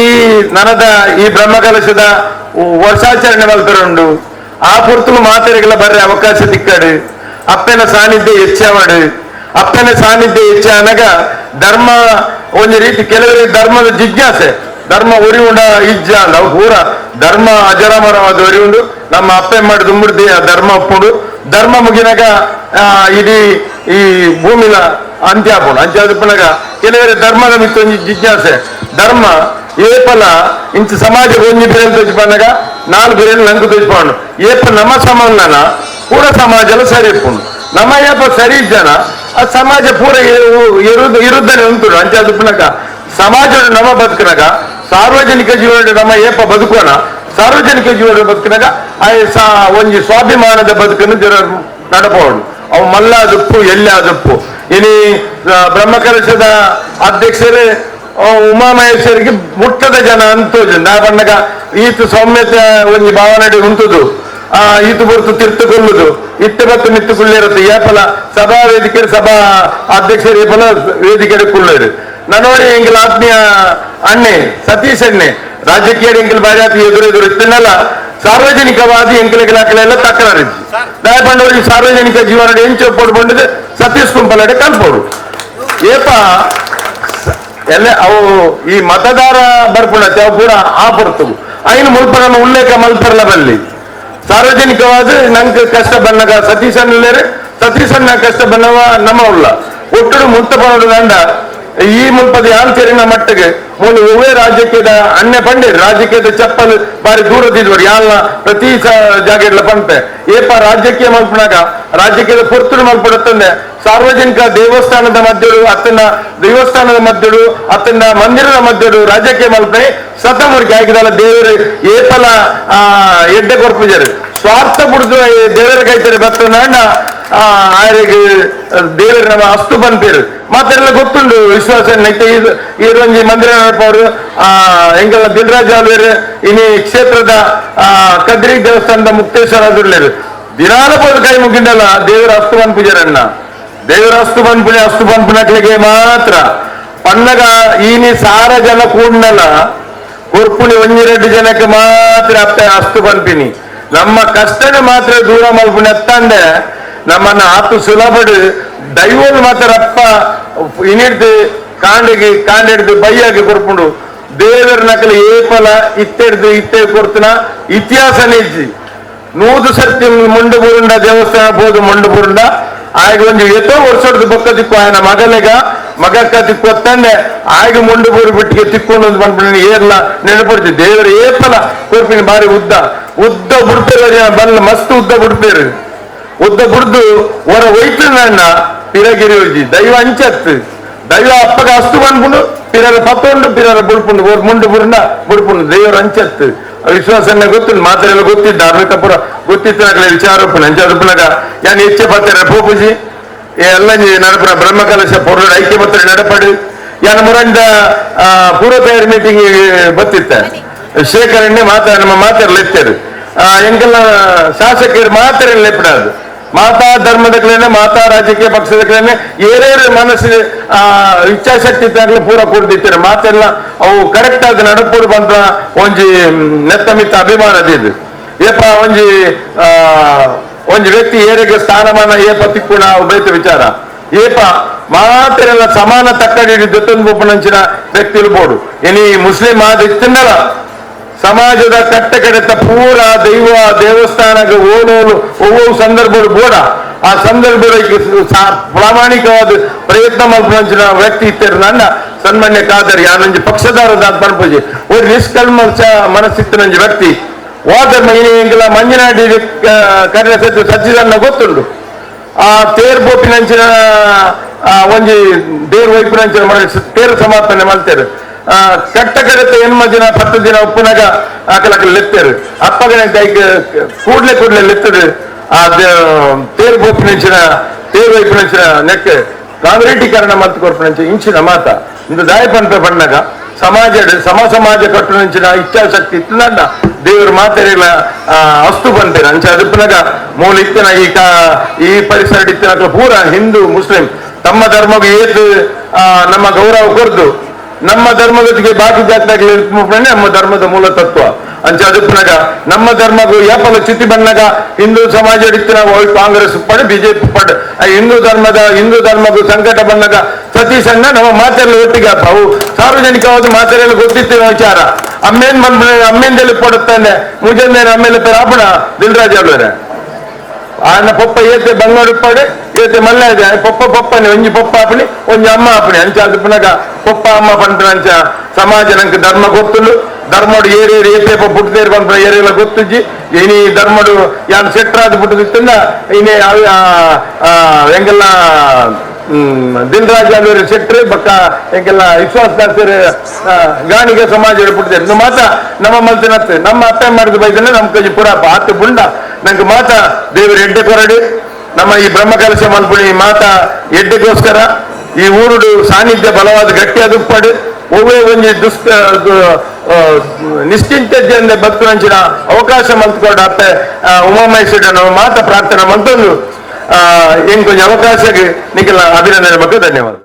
ನನದ ಈ ಬ್ರಹ್ಮ ಕಲಶದ ವರ್ಷಾಚರಣೆ ಮಲ್ತರುಂಡು ಆ ಪುರ್ತಲು ಮಾತೆರೆಗೆಲ್ಲ ಬರ್ರೆ ಅವಕಾಶ ತಿಕ್ಕಡು ಅಪ್ಪನ ಸಾನ್ನಿಧ್ಯ ಹೆಚ್ಚಾವಡು ಅಪ್ಪನ ಸಾನ್ನಿಧ್ಯ ಹೆಚ್ಚ ಅನಗ ಧರ್ಮ ಒಂದು ರೀತಿ ಕೆಲವರಿಗೆ ಧರ್ಮದ ಜಿಜ್ಞಾಸೆ ಧರ್ಮ ಉರಿವುಂಡ ಇಜ್ಜ ಅಂದ ಅವು ಪೂರ ಧರ್ಮ ಅಜರಾಮರವಾದ ಉರಿವುಂಡು ನಮ್ಮ ಅಪ್ಪೆ ಮಾಡಿ ದುಂಬಿಡ್ದಿ ಆ ಧರ್ಮ ಒಪ್ಪುಂಡು ಧರ್ಮ ಮುಗಿನಾಗ ಇಡೀ ಈ ಭೂಮಿನ ಅಂತ್ಯ ಹಾಕೊಂಡು ಅಂತ್ಯ ಆದಪ್ಪನಾಗ ಕೆಲವರ ಧರ್ಮದ ಮಿತ್ತ ಒಂದು ಜಿಜ್ಞಾಸೆ ಧರ್ಮ ಏಪಲ ಇಂಚ ಸಮಾಜ ಒಂಜಿ ಬಿರೇನು ತೋಚಿಪಂದಾಗ 4 ಬಿರೇನು ನಂಗೆ ತೋಚಿಪಂಡು ಏಪ ನಮ್ಮ ಸಮಾನ ಪೂರ ಸಮಾಜಲ ಸರಿ ಇಪ್ಪುಂಡು ನಮ್ಮ ಏಪ ಸರಿ ಇಜ್ಜನ ಆ ಸಮಾಜ ಪೂರ ಇರುದ್ದನೆ ಉಂಟು ಅಂಚೆ ಆದಪ್ಪನಾಗ ಸಮಾಜ ನಮ್ಮ ಬದುಕಿನಾಗ ಸಾರ್ವಜನಿಕ ಜೀವನ ನಮ್ಮ ಏಪ ಬದುಕೋಣ ಸಾರ್ವಜನಿಕ ಜೀವನ ಬದುಕಿನಾಗ ಒಂಜಿ ಸ್ವಾಭಿಮಾನದ ಬದುಕನ್ನು ನಡಪೋಡು ಅವು ಮಲ್ಲ ಆದಪ್ಪು ಎಲ್ಲಿ ಆದಪ್ಪು ಇನಿ ಬ್ರಹ್ಮ ಕಲಶದ ಅಧ್ಯಕ್ಷರೇ ಉಮಾಮಹೇಶ್ವರಿಗೆ ಮುಟ್ಟದ ಜನ ಅಂತೋಜು ನಾ ಬಣ್ಣಗ ಈತು ಸೌಮ್ಯತೆ ಒಂಜಿ ಭಾವನೆ ಉಂಟುದು ಈತು ಬುರ್ತು ತಿರ್ತುಕೊಳ್ಳುದು ಇಟ್ಟು ಬತ್ತು ಮಿತ್ತುಕೊಳ್ಳಿರುತ್ತೆ ಏಪಲ ಸಭಾ ವೇದಿಕೆ ಸಭಾ ಅಧ್ಯಕ್ಷರು ಏಪಲ ವೇದಿಕೆ ಕುಳ್ಳರು ನನೋಡಿ ಎಂಗಿಲ ಆತ್ಮೀಯ ಅಣ್ಣೆ ಸತೀಶ್ ಅಣ್ಣೆ ರಾಜಕೀಯ ಎಂಗಿಲ್ ಬಾಜಾತಿ ಎದುರು ಇತ್ತನ್ನೆಲ್ಲ ಸಾರ್ವಜನಿಕವಾದಿ ಎಂಕಿಲೆಲ್ಲ ತಕರಾರಿದ್ದು ದಯಪಂಡವರಿಗೆ ಸಾರ್ವಜನಿಕ ಜೀವನ ಹೆಂಚು ಪಡ್ಕೊಂಡಿದ್ದು ಸತೀಶ್ ಕುಂಪಲಡೆ ಕಲ್ಪೋಡು ಏಪ ಎಲ್ಲ ಅವು ಈ ಮತದಾರ ಬರ್ಪುಣತೆ ಅವು ಪೂರ ಆಪುರ್ತು ಐನು ಮುಲ್ಪನ ಉಲ್ಲೇಖ ಮಲ್ಪರ್ಲ ಬಲ್ಲಿ ಸಾರ್ವಜನಿಕವಾದ ನಂಗೆ ಕಷ್ಟ ಬಂದಾಗ ಸತೀಶ್ ಅನ್ನಲೇರೆ ಸತೀಶನ್ನ ಕಷ್ಟ ಬನ್ನವ ನಮ್ಮ ಉಳ್ಳ ಒಟ್ಟು ಮುಕ್ತ ಪನೋಡು ದಂಡ ಈ ಮುಲ್ಪದ ಆಂತರಿನ ಮಟ್ಟಿಗೆ ಮೂಲ ಒವೇ ರಾಜ್ಯಕ್ಕೆ ಅನ್ಯ ಪಂಡಿರ್ ರಾಜ್ಯಕ್ಕೆ ಚಪ್ಪಲ್ ಬಾರಿ ದೂರದಿದ್ವರು ಯಾಲ್ನ ಪ್ರತಿ ಜಾಗೆಡ್ಲ ಪಂಪೆ ಏಪ ರಾಜ್ಯಕ್ಕೆ ಮಲ್ಪನಾಗ ರಾಜ್ಯಕ್ಕೆ ಪೊರ್ತುಡು ಮಲ್ಪಡುತ್ತಂದೆ ಸಾರ್ವಜನಿಕ ದೇವಸ್ಥಾನದ ಮಧ್ಯಡು ಅತ್ತನ ದೇವಸ್ಥಾನದ ಮಧ್ಯಡು ಅತ್ತನ ಮಂದಿರದ ಮಧ್ಯಡು ರಾಜ್ಯಕ್ಕೆ ಮಲ್ಪನೆ ಸತಮುರ್ಗೆ ಆಗಿದಲ್ಲ ದೇವರು ಏಪಲ ಎಡ್ಡೆ ಕೊರ್ಪುಜರು ಸ್ವಾರ್ಥ ಬಿಡ್ದು ದೇವರ ಕೈತಾರೆ ಬರ್ತನಾಂಡ ಆರಿಗೆ ದೇವರ ನಮ್ಮ ಅಸ್ತು ಬಂದಿರು ಮಾತೆಲ್ಲ ಗೊತ್ತುಂಡು ವಿಶ್ವಾಸ ಈರೊಂಜಿ ಮಂದಿರ ನಡಪವರು ಎಂಗೆಲ್ಲ ದಿನರಾಜ್ ಆಳ್ವೇರು ಇನಿ ಕ್ಷೇತ್ರದ ಕದ್ರಿ ದೇವಸ್ಥಾನದ ಮುಕ್ತೇಶ್ವರ ದುರ್ಲೇರು ದಿನಾಲ ಬೋದು ಕೈ ಮುಗಿಂಡಲ್ಲ ದೇವರ ಅಸ್ತು ಬಂದ್ಪುಜರನ್ನ ದೇವರ ಅಸ್ತು ಬಂದ್ಪುನಕ್ಲಿಗೆ ಮಾತ್ರ ಪನ್ನಗ ಈನಿ ಸಾರ ಜನ ಕೂಡಲ್ಲ ಕೊರ್ಪುಳಿ 1-2 ಜನಕ್ಕೆ ಮಾತ್ರ ಅಪ್ಪ ಅಸ್ತು ಬಂದ್ಪಿನಿ ನಮ್ಮ ಕಷ್ಟನೇ ಮಾತ್ರ ದೂರ ಮಲ್ಪುಣಿ ಅತ್ತಂದೆ ನಮ್ಮನ್ನ ಆತು ಸುಲಭಡು ದೈವಲ್ ಮಾತ್ರ ಅಪ್ಪ ಇನಿಡ್ದು ಕಾಂಡಿಡ್ದು ಬೈಯಾಗಿ ಕೊರ್ಪುಂಡು ದೇವರ ನಕಲು ಏಪಲ ಇತ್ತೆ ಕೊರ್ತನ ಇತಿಹಾಸ ನಿಲ್ಸಿ 100 ಸರ್ತಿ ಮುಂಡು ಬುರುಂಡ ದೇವಸ್ಥಾನ ಬೋದು ಮುಂಡು ಬುರುಂಡ ಆಗ ಒಂದು ಎತ್ತೋ ವರ್ಷದ ಬೊಕ್ಕ ತಿಕ್ಕು ఆయన ಮಗಕ್ಕ ತಿಕ್ಕು ತಂದೆ ಆಗ ಮುಂಡು ಬೂರು ಬಿಟ್ಟಿಗೆ ತಿಕ್ಕೊಂಡು ಬಂದ್ಬಿಡಿ ಏರ್ಲ ನೆನಪಡ್ತಿ ದೇವರ ಏಪಲ ಕೊರ್ಪಿನ ಬಾರಿ ಉದ್ದ ಬಿಡ್ತೇವೆ ಬಲ್ಲ ಮಸ್ತ್ ಉದ್ದ ಬಿಡ್ತೇರು ಉದ್ದ ಬಿಡ್ದು ಹೊರ ಒಯ್ತಣ್ಣ ಪಿರಗಿರಿ ಹೋಗಿ ದೈವ ಅಂಚತ್ತು ದೈವ ಅಪ್ಪಗ ಅಸ್ತು ಬಂದ್ಬಿಡು ಪಿರರ ಪತ್ತೊಂಡು ಪಿರರ ಬುಡ್ಪುಂಡು ಮುಂಡು ಬುಡ್ಪುಂಡು ದೇವರ ಅಂಚತ್ತು ವಿಶ್ವಾಸನ್ನ ಗೊತ್ತು ಮಾತೆಲ್ಲ ಗೊತ್ತಿದ್ದ ಧಾರ್ಮಿಕ ಪುರ ಗೊತ್ತಿತ್ತು ವಿಚಾರಪ್ಪನ ಅಂಚಾರಪ್ಪನಾಗ ಯಾನ್ ಹೆಚ್ಚೆ ಬರ್ತಾರೆ ಪೋಪುಜಿ ಎಲ್ಲ ನಡಪನ ಬ್ರಹ್ಮಕಲಶ ಪೊರ್ಲು ಐಕ್ಯ ಪತ್ರ ನಡಪಡಿ ಯಾನ ಮುರಂಡ ಪೂರ್ವ ತಯಾರಿ ಮೀಟಿಂಗ್ ಬತ್ತಿತ್ತ ಶೇಖರಣೆ ನಮ್ಮ ಮಾತೆಲ್ಲ ಎತ್ತರು ಎಂಗೆಲ್ಲ ಶಾಸಕರು ಮಾತೆಲ್ಲ ಲೆಪ್ಪಡದು ಮಾತಾ ಧರ್ಮದ ಮಾತಾ ರಾಜಕೀಯ ಪಕ್ಷದ ಏರೇರು ಮನಸ್ಸು ಇಚ್ಛಾಶಕ್ತಿ ತಗಲಿ ಪೂರ ಕೂಡ್ದಿತ್ತಾರೆ ಮಾತೆಲ್ಲ ಅವು ಕರೆಕ್ಟ್ ಆಗಿ ನಡಪುಡು ಬಂದ ಒಂಜಿ ನೆತ್ತಮಿತ್ತ ಅಭಿಮಾನದಿದ್ದು ಏಪ ಒಂಜಿ ವ್ಯಕ್ತಿ ಏರಿಗೆ ಸ್ಥಾನಮಾನ ಏಪ ತಿಕ್ಕುಣ ಬೈತ ವಿಚಾರ ಏಪ ಮಾತೆಲ್ಲ ಸಮಾನ ತಕ್ಕಡಿ ಜೊತ್ತೊಂದು ವ್ಯಕ್ತಿಗಳು ಬೋಡು ಇನಿ ಮುಸ್ಲಿಂ ಆದ ಇತ್ತಿಂದಲ್ಲ ಸಮಾಜದ ಕಟ್ಟಕಡೆತ ಪೂರ ದೈವ ದೇವಸ್ಥಾನಕ್ಕೆ ಓಡೋಲು ಒவ்வொரு ಸಂದರ್ಭಗಳು ಬೋಡ ಆ ಸಂದರ್ಭಗಳಿಗೆ ಪ್ರಾಮಾಣಿಕವಾದ ಪ್ರಯತ್ನ ಮಲ್ಪಂಚಿನ ವ್ಯಕ್ತಿ ಇತ್ತರು ನನ್ನ ಸನ್ಮಾನ್ಯ ಕಾದರಿ ಯಾನೊಂಜಿ ಪಕ್ಷದಾರದ ಪಂಪಜಿ ಒಂದು ನಿಷ್ಕಲ್ಮ ಮನಸ್ಸಿತ್ತು ನಂಜಿ ವ್ಯಕ್ತಿ ಹೋದ ಎಂಗೆಲ್ಲ ಮಂಜನಾಡಿ ಕರೆದ ಸಜ್ಜಿದನ್ನ ಗೊತ್ತುಂಡು ಆ ತೇರ್ ಬೋಪಿನಂಚಿನ ಒಂಜಿ ದೇವ್ರ ವೈಪಿನಂಚಿನ ತೇರು ಸಮಾಪನೆ ಮಾಡ್ತೇರು ಕಟ್ಟಕಡತ ಹೆಣ್ಮದಿನ 10 ದಿನ ಉಪ್ಪುನಾಗ ಆಕಲಕ್ಕೆ ಲೆತ್ತರು ಅಪ್ಪಗನ ಕೂಡ್ಲೆ ಲೆತ್ತರು ಆ ತೇರು ಬೋಪಿನಂಚಿನ ತೇರು ವೈಪಿನಂಚಿನ ನೆಕ್ಕೆ ಕಾಂಗ್ರೀಟೀಕರಣ ಮತ್ತು ಕೊರ್ಪನಂಚ ಇಂಚಿನ ಮಾತ ಇಂದು ದಾಯಪಂಪ ಬಣ್ಣಗ ಸಮಾಜ ಕಟ್ಟುನಂಚಿನ ಇಚ್ಛಾಶಕ್ತಿ ಇತ್ತಂಡ ದೇವರು ಮಾತೆಲ್ಲ ಅಸ್ತು ಬಂತೇನೆ ಅಂಚ ಅದಪ್ಪನಾಗ ಮೂಲ ಇತ್ತಿನ ಈ ಪರಿಸರ ಇತ್ತಿನ ಪೂರ ಹಿಂದೂ ಮುಸ್ಲಿಂ ತಮ್ಮ ಧರ್ಮಕ್ಕೆ ಏತು ನಮ್ಮ ಗೌರವ ಕೊರ್ದು ನಮ್ಮ ಧರ್ಮದೊಟ್ಟಿಗೆ ಬಾಕಿ ಜಾತಿಯಾಗಲಿ ನಮ್ಮ ಧರ್ಮದ ಮೂಲ ತತ್ವ ಅಂಚ ಅದಪ್ಪನಾಗ ನಮ್ಮ ಧರ್ಮಗೂ ಯಾಪಲ ಚಿತಿ ಬಣ್ಣಗ ಹಿಂದೂ ಸಮಾಜ ಇತ್ತಿನ ಕಾಂಗ್ರೆಸ್ ಪಡೆ ಬಿಜೆಪಿ ಪಡೆ ಹಿಂದೂ ಧರ್ಮಗೂ ಸಂಕಟ ಬಣ್ಣಗ ಸತೀಶಣ್ಣ ನಮ್ಮ ಮಾತೆಲ್ಲ ಒಟ್ಟಿಗೆ ಅವು ಸಾರ್ವಜನಿಕವಾದ ಮಾತೆಲ್ಲ ಗೊತ್ತಿತ್ತಿನ ವಿಚಾರ ಅಮ್ಮೇಂದಲ್ಲಿ ಪಡುತ್ತಾನೆ ಮುಜಂದೇನೆ ಆಮೇಲೆ ರಾಪಣ ದಿಲ್ರಾಜ್ ಅವರೇ ಆನ ಪೊಪ್ಪ ಏತೆ ಬಂಗಾರು ಪಡೆ ಏತೆ ಮಲ್ಲಾಜ ಪೊಪ್ಪನೆ ಒಂಜಿ ಪೊಪ್ಪ ಆಪಣಿ ಒಂಜಿ ಅಮ್ಮ ಆಪಣಿ ಅಂಚ ಅದಪ್ಪನಾಗ ಪೊಪ್ಪ ಅಮ್ಮ ಪಂಡ್ರ ಅಂಚ ಸಮಾಜ ನಂಗೆ ಧರ್ಮ ಗೊತ್ತುಂಡು ಧರ್ಮಡು ಏರೇರು ಏಪೇಪ ಪುಟ್ಟದೇರು ಬಂದ್ರ ಏರೆಲ್ಲ ಗೊತ್ತುಜ್ಜಿ ಇನಿ ಧರ್ಮಡು ಯಾನ್ ಸೆಟ್ರಾದ ಪುಟ್ಟದಿತ್ತಂದ ಇನಿ ಹೆಂಗೆಲ್ಲ ದಿನರಾಜ್ ಆಳ್ವೇರು ಸೆಟ್ರೆ ಬಕ್ಕ ಹೆಂಗೆಲ್ಲ ವಿಶ್ವಾಸದಾಸರು ಗಾಣಿಗೆ ಸಮಾಜ ಪುಟ್ಟದೇರು ಇನ್ನು ಮಾತ ನಮ್ಮ ಮಲ್ತಿನತ್ತೆ ನಮ್ಮ ಅಪ್ಪ ಮಾಡಿದ ಬೈದನೆ ನಮ್ಮ ಕಜಿ ಪುರಾಪ ಆತು ಬುಂಡ ನಂಗೆ ಮಾತ ದೇವರು ಎಡ್ಡೆ ಕೊರಡು ನಮ್ಮ ಈ ಬ್ರಹ್ಮಕಲಶ ಮಲ್ಪುಣಿ ಮಾತ ಎಡ್ಡೆಗೋಸ್ಕರ ಈ ಊರುಡು ಸಾನ್ನಿಧ್ಯ ಬಲವಾದ ಗಟ್ಟಿಯಾದ ಉಪ್ಪಡು ಒವ್ವೇ ಒಂಜಿ ನಿಶ್ಚಿಂತೆಯಿಂದ ಭಕ್ತರಂಚಿನ ಅವಕಾಶ ಮಲ್ತ್ಕೊಂಡು ಅತ್ತೆ ಉಮಾಮಹೇಶ್ವರ ನಮ್ಮ ಮಾತ ಪ್ರಾರ್ಥನೆ ಮಂತೊಂದು ಏನ್ ಕೊಂಚ ಅವಕಾಶಕ್ಕೆ ನಿಖಿಲ ಅಭಿನಂದನೆ ಬಗ್ಗೆ ಧನ್ಯವಾದ.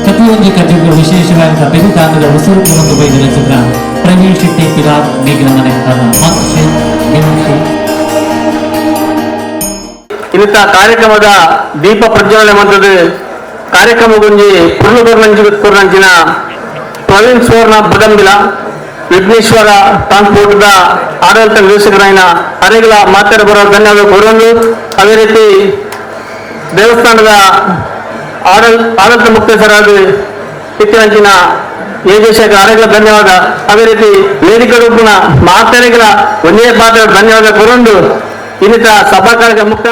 ಪ್ರತಿಯೊಂದು ಕಥೆಗೂ ವಿಶೇಷವಾದ ಬೆರಿತಾಂಗದ ಹೊಸರು ಒಂದು ಬೈದರ ಚಿತ್ರ ಪ್ರವೀಣ್ ಶೆಟ್ಟಿ ಪಿಲಾರ್ ನೇಗಿಲ ಮನೆ ಇಂಥ ಕಾರ್ಯಕ್ರಮದ ದೀಪ ಪ್ರಜ್ವಲನೆ ಮಂತ್ರದ ಕಾರ್ಯಕ್ರಮ ಗುಂಜಿ ಪುರ್ಲುಗೂರ್ನಂಚಿನ ಪ್ರವೀಣ್ ಸುವರ್ಣ ಬದಂಬಿಲ ವಿಘ್ನೇಶ್ವರ ಟ್ರಾನ್ಸ್ಪೋರ್ಟ್ದ ಆಡಳಿತ ನಿರ್ದೇಶಕರಾಯಿನ ಅರೆಗಳ ಮಾತಾಡ ಬರೋ ಧನ್ಯವಾದ ಕೋರೊಂದು ಅದೇ ರೀತಿ ದೇವಸ್ಥಾನದ ಆಡಳಿತ ಮುಕ್ತೇಸರಾದ ಇತ್ತಿನಂಚಿನ ಏಜೇಶಕ ಅರೆಗಳ ಧನ್ಯವಾದ. ಅದೇ ರೀತಿ ವೇದಿಕೆ ರೂಪಣ ಮಾತೆರೆಗಳ ಒಂದೇ ಪಾತ್ರ ಧನ್ಯವಾದ ಕೊರೊಂಡು ಇನ್ನಿತ ಸಭಾ ಕಾರ್ಯ ಮುಕ್ತ